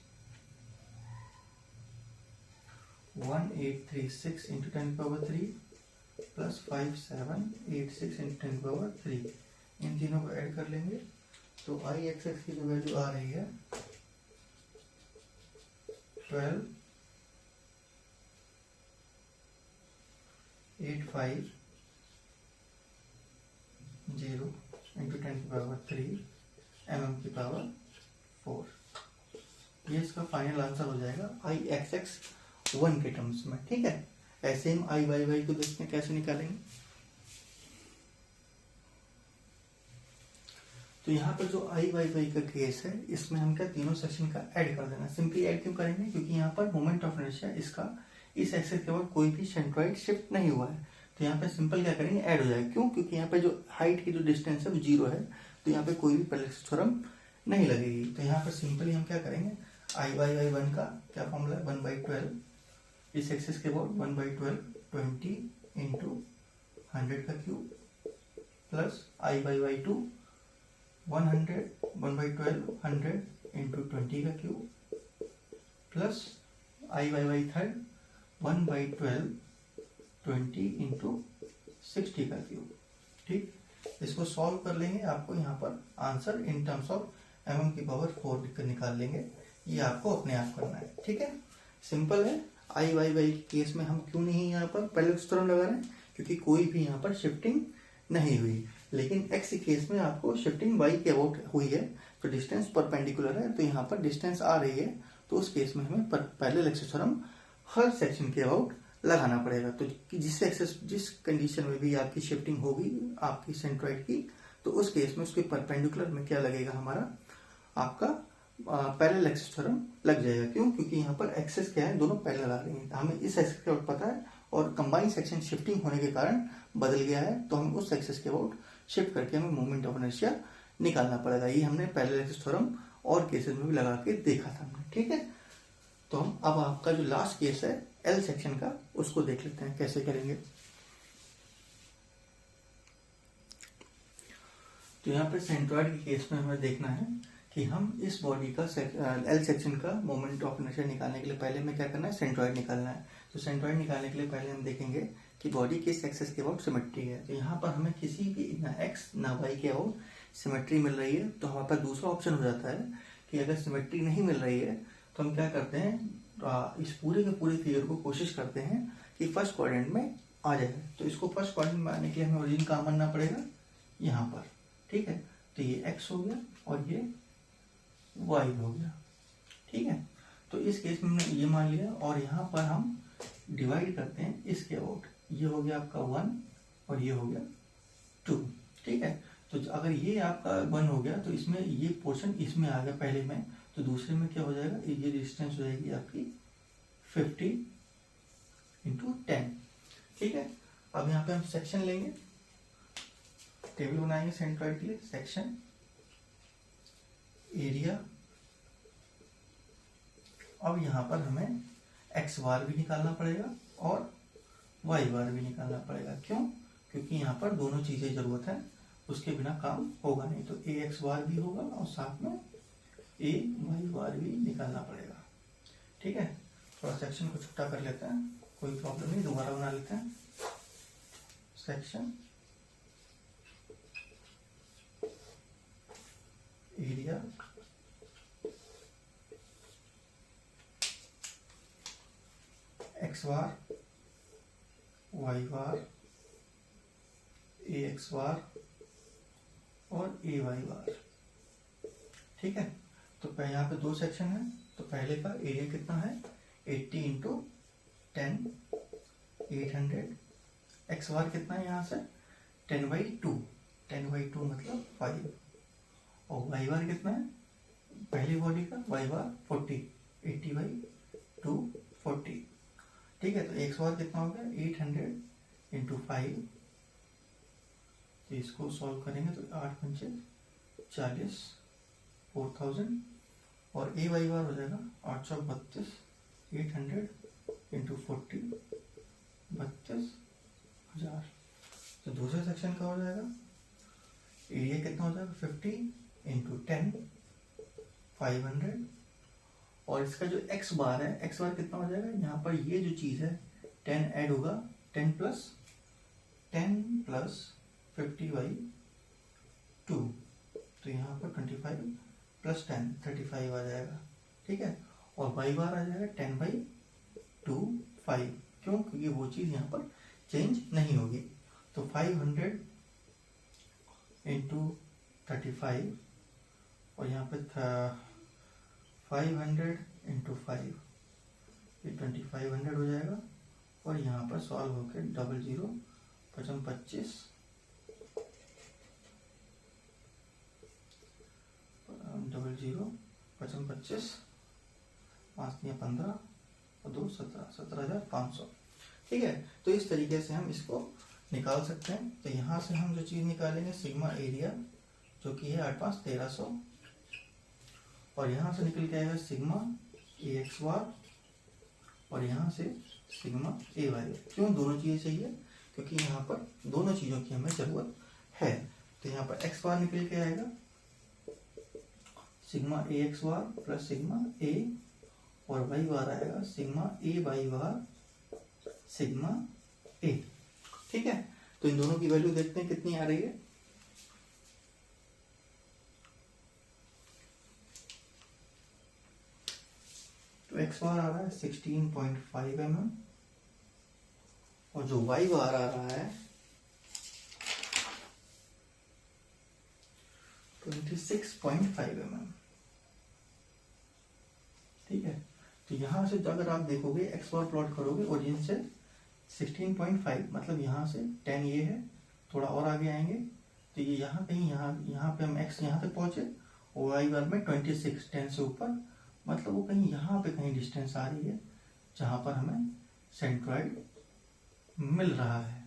1836 इंटू 10 की पावर 3 प्लस 5786 इंटू 10 की पावर 3। इन तीनों को ऐड कर लेंगे तो आई एक्स एक्स की जो वैल्यू आ रही है 12,850 इंटू 10 की पावर 3 mm की पावर 4। ये इसका फाइनल आंसर हो जाएगा आई एक्स एक्स वन के टर्म्स में, ठीक है। ऐसे हम आई वाई वाई को देखते हैं कैसे निकालेंगे। तो यहाँ पर जो आई वाई वाई का केस है इसमें हम क्या तीनों सेक्शन का ऐड कर देना। सिंपली ऐड क्यों करेंगे, क्योंकि यहाँ पर मोमेंट ऑफ इनर्शिया इसका इस एक्सेस के बाद कोई भी सेंट्रॉइड शिफ्ट नहीं हुआ है। तो यहाँ पे सिंपल क्या करेंगे, ऐड हो जाएगा। क्यों? क्योंकि यहाँ पे जो हाइट की जो डिस्टेंस है वो 0 है, तो यहाँ पे कोई भी पैरेलल थ्योरम नहीं लगेगी। तो यहाँ पर सिंपली हम क्या करेंगे, आई बाई आई वन का क्या फॉर्मूला है, 1/12, इस एक्सिस के अबाउट 1/12 20 इंटू 100 का cube, plus I by y two 100 1/12 100 into 20 का cube, plus I by y third 1/12 20 into 60 का क्यूब। ठीक, इसको सॉल्व कर लेंगे, आपको यहाँ पर answer in terms of mm की पावर 4 लिखकर निकाल लेंगे। ये आपको अपने आप करना है। ठीक है, सिंपल है। आई वाई वाई के केस में हम क्यों नहीं यहाँ पर पैरेलल थ्योरम लगा रहे हैं, क्योंकि कोई भी यहाँ पर शिफ्टिंग नहीं हुई। लेकिन x के केस में आपको शिफ्टिंग y के अबाउट हुई है, तो डिस्टेंस परपेंडिकुलर है, तो यहाँ पर डिस्टेंस आ रही है, तो उस केस में हमें पैरेलल थ्योरम हर सेक्शन के अबाउट लगाना पड़ेगा। तो जिस कंडीशन में भी आपकी शिफ्टिंग होगी आपकी सेंट्रॉइड की, तो उस केस में उसके परपेंडिकुलर में क्या लगेगा, हमारा आपका पैरेलल एक्सिस थ्योरम लग जाएगा। क्यों? क्योंकि यहाँ पर एक्सिस क्या है, दोनों पैरेलल आ रही हैं, हमें इस एक्सिस के अबाउट पता है, और कंबाइन सेक्शन शिफ्टिंग होने के कारण बदल गया है, तो हमें उस एक्सिस के अबाउट शिफ्ट करके हमें मोमेंट ऑफ इनर्शिया निकालना पड़ेगा। ये हमने पैरेलल एक्सिस थ्योरम और केसेस में भी लगा के देखा था हमने। ठीक है, तो हम अब आपका जो लास्ट केस है एल सेक्शन का, उसको देख लेते हैं कैसे करेंगे। तो यहाँ पे सेंट्रॉइड के केस में हमें देखना है कि हम इस बॉडी का एल सेक्शन का मोमेंट ऑफ इनर्शिया निकालने के लिए पहले हमें क्या करना है, सेंट्रॉइड निकालना है। तो सेंट्रॉइड निकालने के लिए पहले हम देखेंगे कि बॉडी किस एक्सिस के अबाउट सिमेट्री है। तो यहाँ पर हमें किसी भी ना एक्स ना वाई के अबाउट सिमेट्री मिल रही है, तो हमारे पास दूसरा ऑप्शन हो जाता है कि अगर सिमेट्री नहीं मिल रही है तो हम क्या करते हैं, इस पूरे के पूरे फिगर को कोशिश करते हैं कि फर्स्ट क्वाड्रेंट में आ जाए। तो इसको फर्स्ट क्वाड्रेंट में आने के लिए हमें ओरिजिन कहाँ मानना पड़ेगा, यहाँ पर। ठीक है, तो ये x हो गया और ये y हो गया। ठीक है, तो इस केस में हमने ये मान लिया, और यहाँ पर हम डिवाइड करते हैं इसके अबाउट। ये हो गया आपका 1 और ये हो गया 2। ठीक है, तो अगर ये आपका 1 हो गया तो इसमें ये पोर्शन इसमें आ गया पहले में, तो दूसरे में क्या हो जाएगा, ये डिस्टेंस हो जाएगी आपकी 50 इंटू 10। ठीक है, अब यहाँ पे हम सेक्शन लेंगे, टेबल बनाएंगे सेंट्रॉइड के लिए। सेक्शन एरिया, अब यहाँ पर हमें एक्स बार भी निकालना पड़ेगा और वाई बार भी निकालना पड़ेगा। क्यों? क्योंकि यहाँ पर दोनों चीजें जरूरत है, उसके बिना काम होगा नहीं। तो ए एक्स बार भी होगा और साथ में ए वाई बार भी निकालना पड़ेगा। ठीक है, थोड़ा सेक्शन को छोटा कर लेते हैं, कोई प्रॉब्लम नहीं, दोबारा बना लेते हैं। सेक्शन एरिया एक्स बार वाई बार ए एक्स बार और ए वाई बार। ठीक है, तो यहाँ पे दो सेक्शन है, तो पहले का एरिया कितना है, 80 इंटू 10 800। एक्स बार कितना है यहाँ से 10/2, 10/2 मतलब 5। और वाई बार कितना है पहली बॉडी का, वाई बार 40, 80/2 40। ठीक है, तो एक्स बार कितना हो गया 800 इंटू 5। तो इसको सॉल्व करेंगे तो 8 पंचे 40, 4000। और ए वाई बार हो जाएगा 832, 800 इंटू 40 32,000। तो दूसरे सेक्शन का हो जाएगा एरिया कितना हो जाएगा 50 इंटू 10 500। और इसका जो एक्स बार है, एक्स बार कितना हो जाएगा, यहाँ पर ये जो चीज है 10 ऐड होगा, 10 प्लस 50/2, तो यहाँ पर 25 प्लस 10 35 आ जाएगा। ठीक है, और वाई बार आ जाएगा 10/2 5। क्यों? क्योंकि वो चीज यहाँ पर चेंज नहीं होगी। तो 500 इंटू 35 और यहाँ पे 500 इंटू 5, ये 2500 हो जाएगा। और यहाँ पर सॉल्व होकर 00 55 25 00 55 25 5 15 और 2 17 17,500। ठीक है, तो इस तरीके से हम इसको निकाल सकते हैं। तो यहाँ से हम जो चीज़ निकालेंगे सिग्मा एरिया जो कि है 8 5 1300, और यहाँ से निकल के आएगा सिग्मा ए एक्स बार और यहाँ से सिग्मा ए वाई। क्यों दोनों चीज़ें चाहिए? क्योंकि यहाँ पर दोनों चीज़ों की हमें ज़रूरत है। तो यहाँ पर एक्स बार निकल के आएगा सिग्मा ए एक्स बार प्लस सिग्मा ए, और वाई बार आएगा सिग्मा ए वाई बार सिग्मा ए। ठीक है, तो इन दोनों की वैल्यू देखते हैं कितनी आ रही है। तो एक्स बार आ रहा है 16.5 mm और जो वाई बार आ रहा है 26.5 mm। ठीक है, तो यहां से अगर आप देखोगे एक्स बार प्लॉट करोगे ओरिजिन से 16.5, मतलब यहाँ से 10 ये है, थोड़ा और आगे आएंगे तो ये यहाँ कहीं यहाँ पे हम एक्स यहाँ तक पहुंचे और वाई बार में 26 10 से ऊपर, मतलब वो कहीं यहाँ पे कहीं डिस्टेंस आ रही है जहाँ पर हमें सेंट्रॉइड मिल रहा है।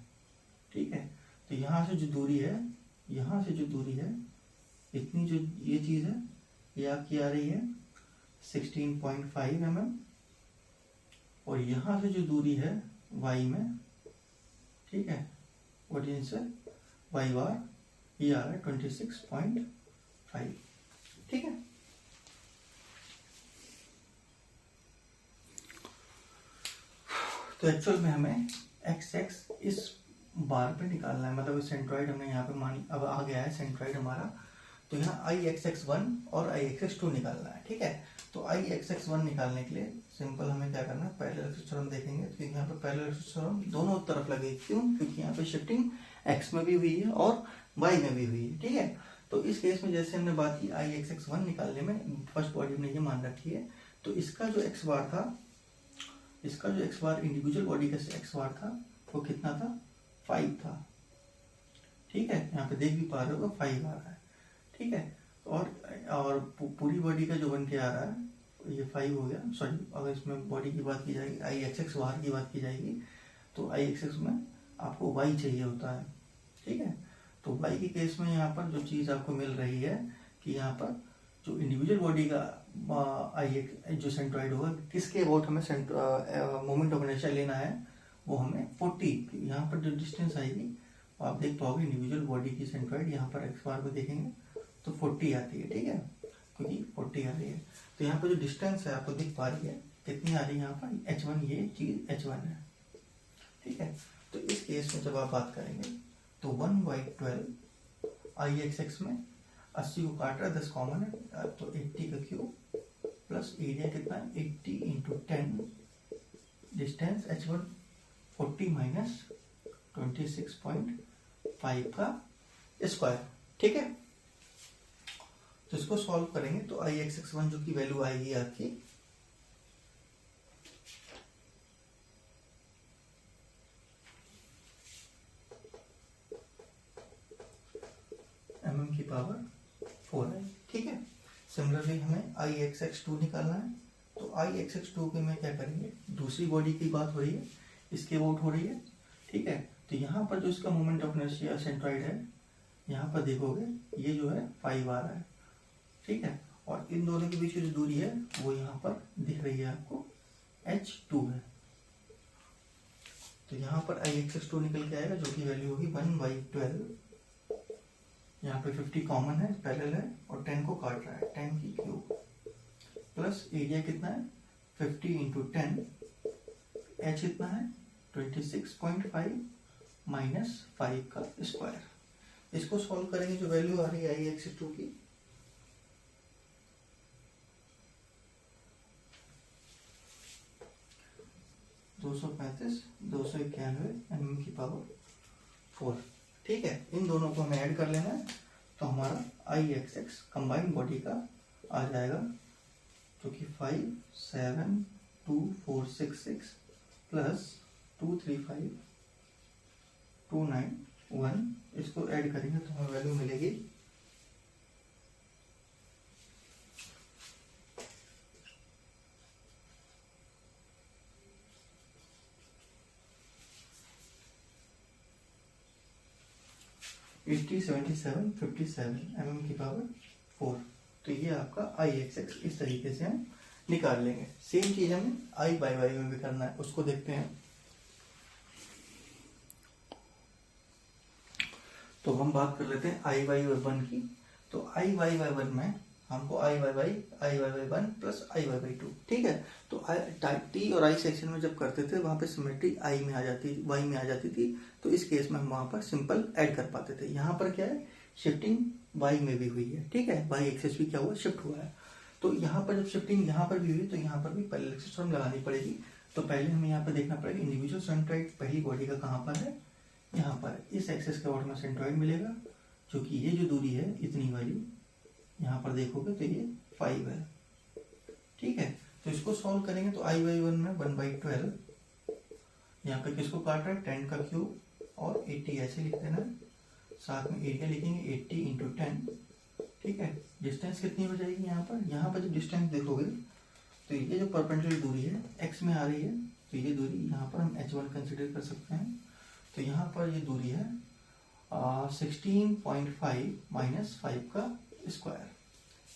ठीक है, तो यहाँ से जो दूरी है, यहाँ से जो दूरी है इतनी, जो ये चीज़ है ये आपकी आ रही है 16.5 mm, और यहाँ से जो दूरी है वाई में, ठीक है, ओरिजिन से वाई बार ये आ रहा है 26.5। ठीक है, तो एक्चुअल में हमें एक्स एक्स इस बार पे निकालना है, मतलब सेंट्रॉइड हमने यहाँ पे मान अब आ गया है सेंट्रॉइड हमारा, तो यहाँ आई एक्स एक्स 1 और आई एक्स एक्स 2 निकालना है। ठीक है, तो आई एक्स एक्स 1 निकालने के लिए सिंपल हमें क्या करना है, पैरेलल एक्सिस थ्योरम देखेंगे। तो यहाँ पे पैरेलल एक्सिस थ्योरम दोनों तरफ लगे, क्यों? क्योंकि यहाँ पे शिफ्टिंग एक्स में भी हुई है और वाई में भी हुई है। ठीक है, तो इस केस में जैसे हमने बात की आई एक्स एक्स 1 निकालने में, फर्स्ट बॉडी में ये मान रखी है, तो इसका जो एक्स बार था, इसका जो एक्स बार इंडिविजुअल बॉडी का एक्स बार था वो कितना था? 5 था। ठीक है, यहाँ पे देख भी पा रहे हो 5 आ रहा है। ठीक है, और पूरी बॉडी का जो बन के आ रहा है ये 5 हो गया। सॉरी, अगर इसमें बॉडी की बात की जाएगी, आई एक्स एक्स बार की बात की जाएगी, तो आई एक्स एक्स में आपको वाई चाहिए होता है। ठीक है, तो वाई के केस में यहाँ पर जो चीज़ आपको मिल रही है कि यहाँ पर जो इंडिविजुअल बॉडी का आई एक्स जो सेंट्रॉइड होगा, किसके अबाउट हमें मोमेंट ऑफ इनर्शिया लेना है, वो हमें 40, यहाँ पर जो डिस्टेंस आएगी आप देख पाओगे इंडिविजुअल बॉडी की सेंट्रॉइड, यहाँ पर एक्स बार को देखेंगे तो 40 आती है। ठीक है, क्योंकि 40 आ रही है, तो यहाँ पर जो डिस्टेंस है आपको दिख पा रही है कितनी आ रही है, यहाँ पर h1, ये चीज h1 है। ठीक है, तो इस केस में जब आप बात करेंगे तो 1/12 आई एक्स एक्स में 80 को काट रहा है, 10 कॉमन है, तो 80 का क्यूब प्लस एरिया कितना है 80 इंटू 10, डिस्टेंस h1 40 माइनस 26.5 का स्क्वायर। ठीक है, तो इसको सॉल्व करेंगे तो आई एक्स एक्स 1 जो की वैल्यू आएगी आपकी mm की पावर 4 है। ठीक है, सिमिलरली हमें आई एक्स एक्स 2 निकालना है, तो आई एक्स एक्स 2 के में क्या करेंगे, दूसरी बॉडी की बात हो रही है, इसके अबाउट हो रही है। ठीक है, तो यहाँ पर जो इसका मोमेंट ऑफ इनर्शिया सेंट्रॉइड है, यहाँ पर देखोगे ये जो है 5 आ रहा है। ठीक है, और इन दोनों के बीच की जो दूरी है वो यहाँ पर दिख रही है आपको h2 है। तो यहाँ पर आई एक्स एक्स 2 निकल के आएगा जो कि वैल्यू होगी 1/12, यहाँ पे 50 कॉमन है, पैरेलल है और 10 को काट रहा है, 10 की क्यूब प्लस एरिया कितना है 50 इंटू 10, h कितना है 26.5 माइनस 5 का स्क्वायर। इसको सॉल्व करेंगे, जो वैल्यू आ रही है आई एक्स 2 की 235 291 mm की पावर 4। ठीक है, इन दोनों को हमें ऐड कर लेना है, तो हमारा आई एक्स एक्स कंबाइंड बॉडी का आ जाएगा जो कि 5 7 2 4 6 6 प्लस 2 3 5 2 9 1, इसको ऐड करेंगे तो हमें वैल्यू मिलेगी 1 80, 77, 57 mm की पावर 4। तो ये आपका आई एक्स एक्स इस तरीके से हम निकाल लेंगे। सेम चीज हमें आई बाई वाई में भी करना है, उसको देखते हैं। तो हम बात कर लेते हैं आई वाई वन की। तो आई वाई वाई वन में हमको I Y Y one plus I Y Y two, ठीक है। तो टी और आई सेक्शन में जब करते थे वहां पे सिमेट्री आई में आ जाती, वाई में आ जाती थी, तो इस केस में हम वहां पर सिंपल ऐड कर पाते थे। यहाँ पर क्या है, शिफ्टिंग वाई में भी हुई है, ठीक है, वाई एक्सेस भी क्या हुआ, शिफ्ट हुआ है। तो यहाँ पर जब शिफ्टिंग यहाँ पर भी हुई तो यहाँ पर भी पैरेलल एक्सेस हम लगानी पड़ेगी। तो पहले हमें यहाँ पर देखना पड़ेगा इंडिविजुअल सेंट्रॉइड पहली बॉडी का कहाँ पर है, यहाँ पर इस एक्सेस के अबाउट में सेंट्रॉइड मिलेगा, जो कि ये जो दूरी है इतनी वाली, यहाँ पर देखोगे तो ये 5 है, ठीक है। तो इसको सॉल्व करेंगे तो आई वाई वन में 1/12, यहाँ पे किसको काट रहा है, 10 का क्यूब और 80 ऐसे लिख देना, साथ में एरिया लिखेंगे 80 इंटू 10, ठीक है। डिस्टेंस कितनी हो जाएगी यहाँ पर जब डिस्टेंस देखोगे तो ये जो परपेंडिकुलर दूरी है x में आ रही है, तो ये दूरी यहाँ पर हम h1 कंसिडर कर सकते हैं। तो यहाँ पर ये दूरी है 16.5 माइनस 5 का स्क्वायर,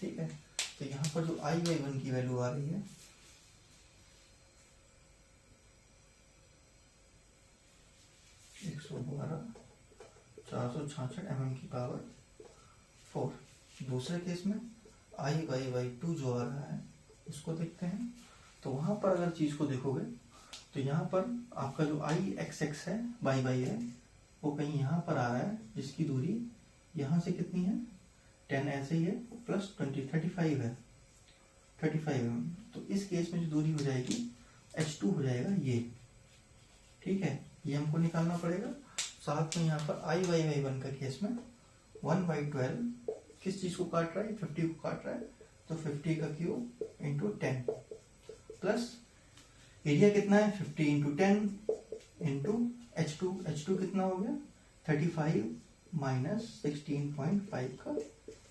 ठीक है। तो यहाँ पर जो आई वाई वन की वैल्यू आ रही है 112,466 mm की पावर 4। दूसरे केस में आई वाई वाई टू जो आ रहा है उसको देखते हैं। तो वहां पर अगर चीज को देखोगे तो यहाँ पर आपका जो आई एक्स एक्स है, वाई वाई है, वो कहीं यहाँ पर आ रहा है, जिसकी दूरी यहाँ से कितनी है 10 ऐसे ही है, प्लस 20 35 है, 35 mm। तो इस केस में जो दूरी हो जाएगी h2 हो जाएगा ये, ठीक है, ये हमको निकालना पड़ेगा। साथ में यहाँ पर आई वाई वाई वन का केस में 1/12 किस चीज को काट रहा है, 50 को काट रहा है, तो 50 का क्यूब इंटू 10 प्लस एरिया कितना है 50 इंटू 10 इंटू h2 कितना हो गया 35 माइनस 16.5 का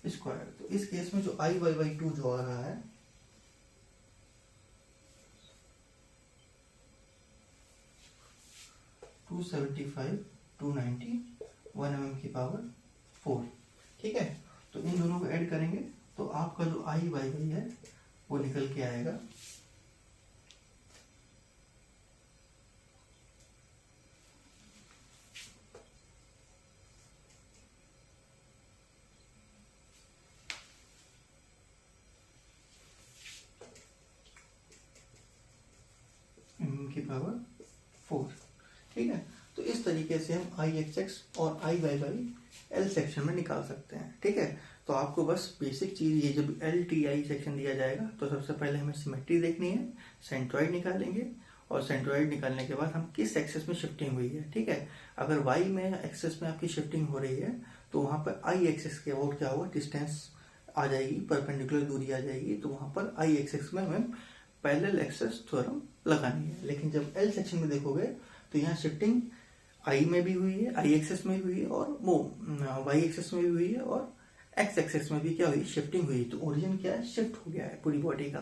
स्क्वायर। तो इस केस में जो आई वाई वाई टू जो आ रहा है 275 290 1 mm की पावर 4, ठीक है। तो इन दोनों को ऐड करेंगे तो आपका जो आई वाई वाई है वो निकल के आएगा 4, ठीक है। तो इस तरीके से हम आई एक्स एक्स और I Y Y L section में निकाल सकते हैं, ठीक है। तो आपको बस बेसिक चीज ये, जब एल टी आई सेक्शन दिया जाएगा तो सबसे पहले हमें सिमेट्री देखनी है, सेंट्रॉइड निकालेंगे, और सेंट्रॉइड निकालने के बाद हम किस एक्सेस में शिफ्टिंग हुई है, ठीक है। अगर वाई में एक्सेस में आपकी शिफ्टिंग हो रही है तो वहां पर आई एक्सेस के अबाउट क्या होगा, डिस्टेंस आ जाएगी, परपेंडिकुलर दूरी आ जाएगी, तो वहां पर आई एक्सेस में हमें पैरेलल एक्सेस थ्योरम लगानी है। लेकिन जब एल सेक्शन में देखोगे तो यहाँ शिफ्टिंग आई में भी हुई है, आई एक्सेस में भी हुई है, और वो वाई एक्सेस में भी हुई है, और एक्स एक्सेस में भी क्या हुई, शिफ्टिंग हुई। तो ओरिजिन क्या है, शिफ्ट हो गया है पूरी बॉडी का।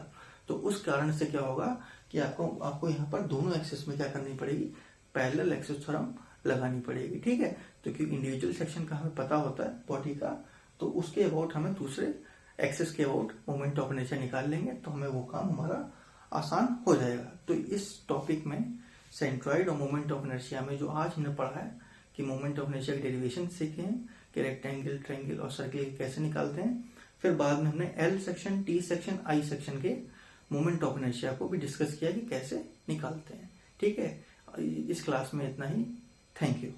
तो उस कारण से क्या होगा कि आपको यहाँ पर दोनों एक्सेस में क्या करनी पड़ेगी, पैरेलल एक्सेस थ्योरम लगानी पड़ेगी, ठीक है। तो क्योंकि इंडिविजुअल सेक्शन का हमें पता होता है बॉडी का, तो उसके अबाउट हमें दूसरे एक्सेस के अबाउट मोमेंट ऑफ इनर्शिया निकाल लेंगे, तो हमें वो काम हमारा आसान हो जाएगा। तो इस टॉपिक में सेंट्रॉइड और मोमेंट ऑफ इनर्शिया में जो आज हमने पढ़ा है कि मोमेंट ऑफ इनर्शिया की डेरिवेशन सीखे हैं कि रेक्टेंगल, ट्रायंगल और सर्किल कैसे निकालते हैं। फिर बाद में हमने L section, T section, I section के मोमेंट ऑफ इनर्शिया को भी डिस्कस किया कि कैसे निकालते हैं, ठीक है। इस क्लास में इतना ही। Thank you.